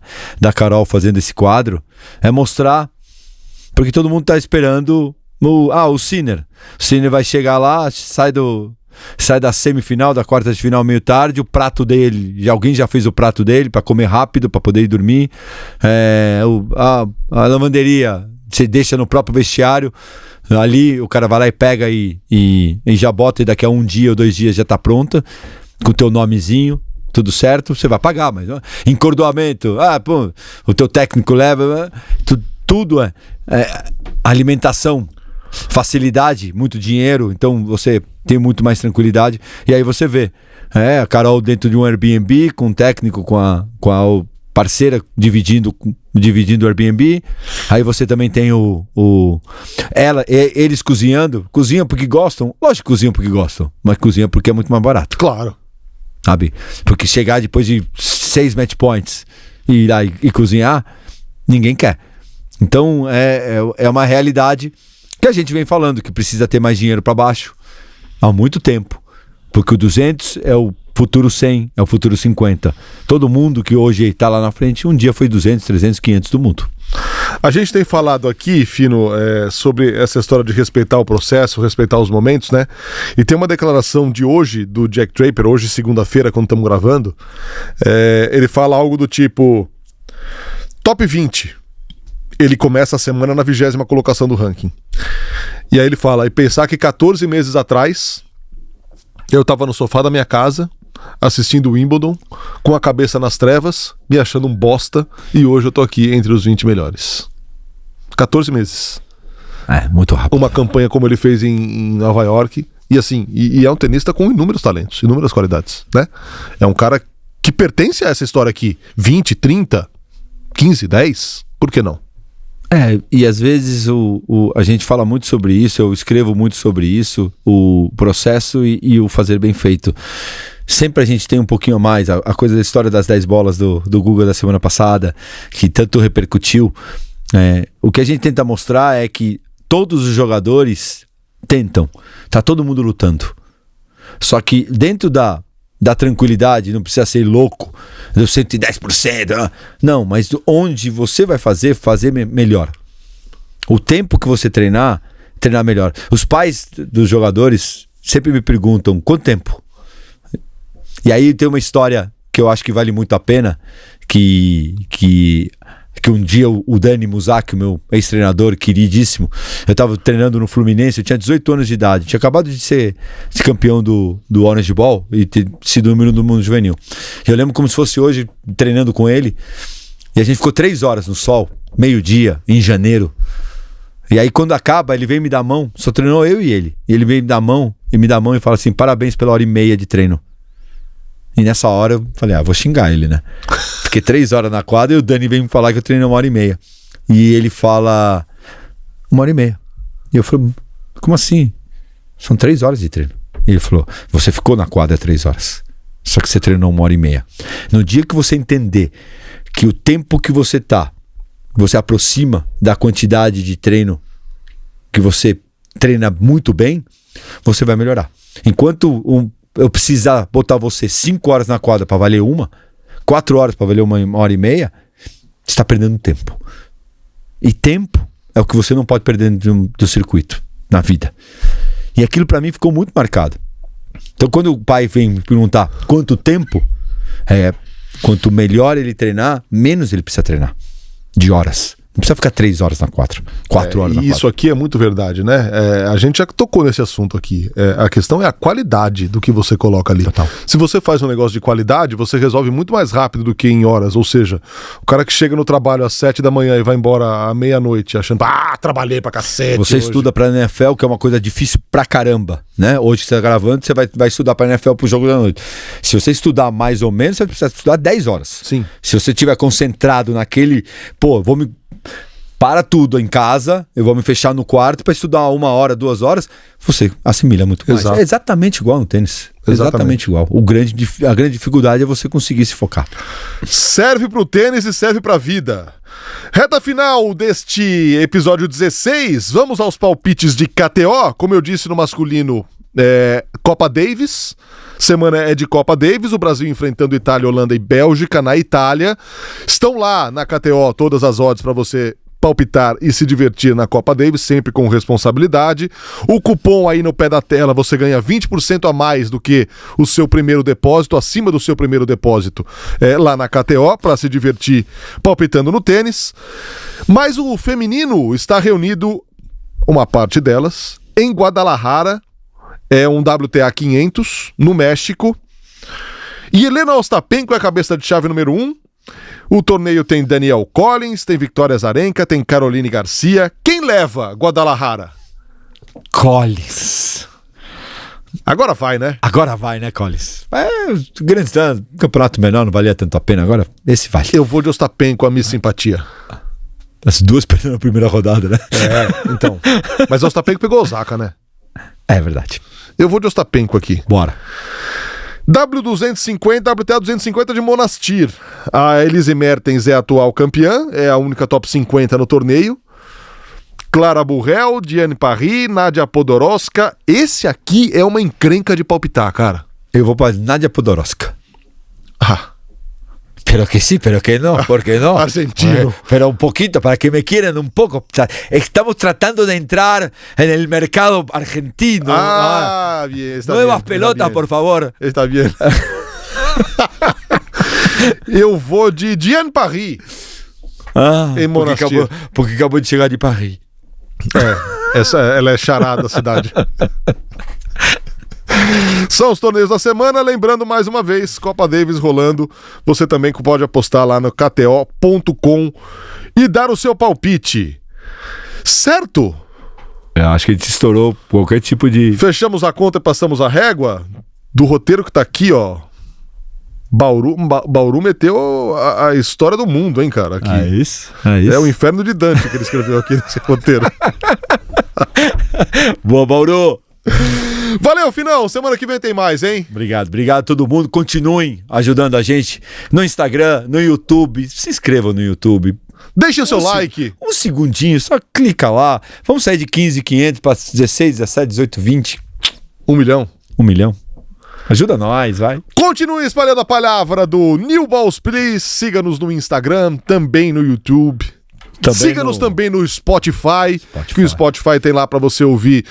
Carol fazendo esse quadro, é mostrar, porque todo mundo tá esperando o Sinner. O Sinner vai chegar lá, sai da semifinal, da quarta de final meio tarde, o prato dele, alguém já fez o prato dele para comer rápido, para poder ir dormir. A lavanderia você deixa no próprio vestiário, ali o cara vai lá e pega e já bota, e daqui a 1 dia ou 2 dias já tá pronta, com o teu nomezinho, tudo certo, você vai pagar, mas encordoamento, o teu técnico leva, tudo alimentação, facilidade, muito dinheiro, então você tem muito mais tranquilidade. E aí você vê a Carol dentro de um Airbnb com um técnico, com a parceira dividindo o Airbnb. Aí você também tem eles cozinham porque gostam. Lógico que cozinham porque gostam, mas cozinham porque é muito mais barato. Claro. Sabe? Porque chegar depois de 6 match points e ir lá e cozinhar, ninguém quer. Então é uma realidade que a gente vem falando, que precisa ter mais dinheiro para baixo há muito tempo, porque o 200 é o futuro 100, é o futuro 50. Todo mundo que hoje está lá na frente, um dia foi 200, 300, 500 do mundo. A gente tem falado aqui, Fino, sobre essa história de respeitar o processo, respeitar os momentos, né? E tem uma declaração de hoje, do Jack Draper, hoje segunda-feira, quando estamos gravando, ele fala algo do tipo: top 20. Ele começa a semana na 20ª colocação do ranking. E aí ele fala, e pensar que 14 meses atrás eu tava no sofá da minha casa assistindo o Wimbledon, com a cabeça nas trevas, me achando um bosta, e hoje eu tô aqui entre os 20 melhores. 14 meses. Muito rápido. Uma campanha como ele fez em Nova York, e assim, e é um tenista com inúmeros talentos, inúmeras qualidades, né? É um cara que pertence a essa história aqui. 20, 30, 15, 10, por que não? E às vezes a gente fala muito sobre isso, eu escrevo muito sobre isso, o processo e o fazer bem feito. Sempre a gente tem um pouquinho a mais, a coisa da história das 10 bolas do Guga da semana passada, que tanto repercutiu. O que a gente tenta mostrar é que todos os jogadores tentam, tá todo mundo lutando. Só que dentro da tranquilidade, não precisa ser louco, do 110%, não, mas onde você vai fazer melhor. O tempo que você treinar melhor. Os pais dos jogadores sempre me perguntam, quanto tempo? E aí tem uma história que eu acho que vale muito a pena, que que um dia o Dani Musaki, o meu ex-treinador queridíssimo, eu tava treinando no Fluminense, eu tinha 18 anos de idade, tinha acabado de ser campeão do Orange Ball e ter sido número 1 do mundo juvenil. Eu lembro como se fosse hoje, treinando com ele, e a gente ficou 3 horas no sol, meio-dia, em janeiro. E aí quando acaba, ele veio me dar a mão, só treinou eu e ele. E ele veio me dar a mão e fala assim, parabéns pela 1h30 de treino. E nessa hora eu falei, vou xingar ele, né? Fiquei 3 horas na quadra e o Dani veio me falar que eu treinei 1h30. E ele fala, 1h30. E eu falei, como assim? São 3 horas de treino. E ele falou, você ficou na quadra 3 horas. Só que você treinou 1h30. No dia que você entender que o tempo que você você aproxima da quantidade de treino que você treina muito bem, você vai melhorar. Enquanto eu precisar botar você 5 horas na quadra para valer 4 horas para valer 1h30, você está perdendo tempo. E tempo é o que você não pode perder dentro do circuito, na vida. E aquilo para mim ficou muito marcado. Então quando o pai vem me perguntar quanto tempo, quanto melhor ele treinar, menos ele precisa treinar. De horas. Não precisa ficar 3 horas na 4 horas na 4. Isso aqui é muito verdade, né? A gente já tocou nesse assunto aqui. A questão é a qualidade do que você coloca ali. Total. Se você faz um negócio de qualidade, você resolve muito mais rápido do que em horas. Ou seja, o cara que chega no trabalho às 7 da manhã e vai embora à meia-noite achando, trabalhei pra cacete. Você hoje. estuda pra NFL, que é uma coisa difícil pra caramba, né? Hoje que você tá gravando, você vai estudar pra NFL pro jogo da noite. Se você estudar mais ou menos, você precisa estudar 10 horas. Sim. Se você estiver concentrado naquele, para tudo em casa, eu vou me fechar no quarto para estudar 1 hora, 2 horas, você assimila muito mais. Exato. É exatamente igual no tênis. Exatamente igual. A grande dificuldade é você conseguir se focar. Serve pro tênis e serve pra vida. Reta final deste episódio 16, vamos aos palpites de KTO. Como eu disse no masculino, Copa Davis. Semana é de Copa Davis, o Brasil enfrentando Itália, Holanda e Bélgica na Itália. Estão lá na KTO todas as odds para você palpitar e se divertir na Copa Davis, sempre com responsabilidade. O cupom aí no pé da tela, você ganha 20% a mais do que o seu primeiro depósito, acima do seu primeiro depósito lá na KTO, para se divertir palpitando no tênis. Mas o feminino está reunido, uma parte delas, em Guadalajara, é um WTA 500, no México. E Helena Ostapenko é a cabeça de chave número 1. O torneio tem Danielle Collins, tem Victoria Azarenka, tem Caroline Garcia. Quem leva Guadalajara? Collins. Agora vai, né? Collins. Grande campeonato menor, não valia tanto a pena. Agora, esse vale. Eu vou de Ostapenko, a minha simpatia. As duas perderam a primeira rodada, né? Então. Mas a Ostapenko pegou Osaka, né? É verdade. Eu vou de Ostapenko aqui. Bora. W250, WTA 250 de Monastir. A Elise Mertens é a atual campeã, é a única top 50 no torneio. Clara Burrell, Diane Parry, Nadia Podoroska. Esse aqui é uma encrenca de palpitar, cara. Eu vou para Nadia Podoroska. Pero que sí, pero que no, ¿por qué no? Argentino. Pero un poquito, para que me quieran un poco. Estamos tratando de entrar en el mercado argentino. Bien. Está Nuevas bien, pelotas, por favor. Está bien. Eu vou de Diane Parry. Em Monastir. Porque acabou de chegar de Paris. Ela é charada da cidade. São os torneios da semana, lembrando mais uma vez, Copa Davis rolando, você também pode apostar lá no kto.com e dar o seu palpite, certo? Eu acho que a gente estourou qualquer tipo de... Fechamos a conta e passamos a régua do roteiro que tá aqui, ó. Bauru meteu a história do mundo, hein, cara, aqui. É isso. É o Inferno de Dante que ele escreveu aqui nesse roteiro. Boa, Bauru! Valeu, Finão. Semana que vem tem mais, hein? Obrigado a todo mundo. Continuem ajudando a gente no Instagram, no YouTube. Se inscrevam no YouTube. Deixe o seu like. Um segundinho, só clica lá. Vamos sair de 15.500 para 16, 17, 18, 20. 1 milhão. 1 milhão. Ajuda nós, vai. Continue espalhando a palavra do New Balls Please. Siga-nos no Instagram, também no YouTube. Siga-nos também no Spotify, que o Spotify tem lá para você ouvir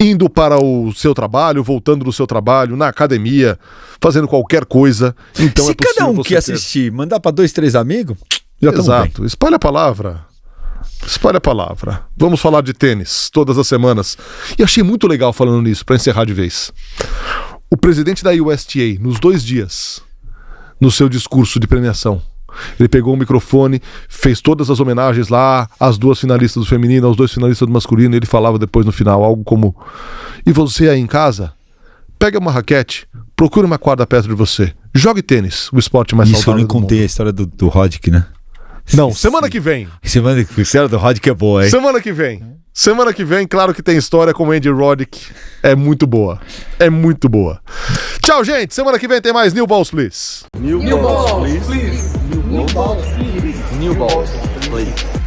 indo para o seu trabalho, voltando do seu trabalho, na academia, fazendo qualquer coisa. Então se é possível cada um você que assistir mandar para 2, 3 amigos, Já estamos bem. Exato. Espalha a palavra. Espalha a palavra. Vamos falar de tênis todas as semanas. E achei muito legal falando nisso, para encerrar de vez. O presidente da USTA, nos 2 dias, no seu discurso de premiação, ele pegou o microfone, fez todas as homenagens lá às 2 finalistas do feminino, aos 2 finalistas do masculino, e ele falava depois no final algo como: e você aí em casa, pega uma raquete, procure uma quadra perto de você, jogue tênis, o esporte mais Isso eu saudável nem do contei mundo. a história do Roddick, né? Não, semana que vem. Semana que a história do Roddick é boa, hein? Semana que vem. Semana que vem, claro que tem história com o Andy Roddick. É muito boa. É muito boa. Tchau, gente. Semana que vem tem mais New Balls, please. New balls, please. New balls, please.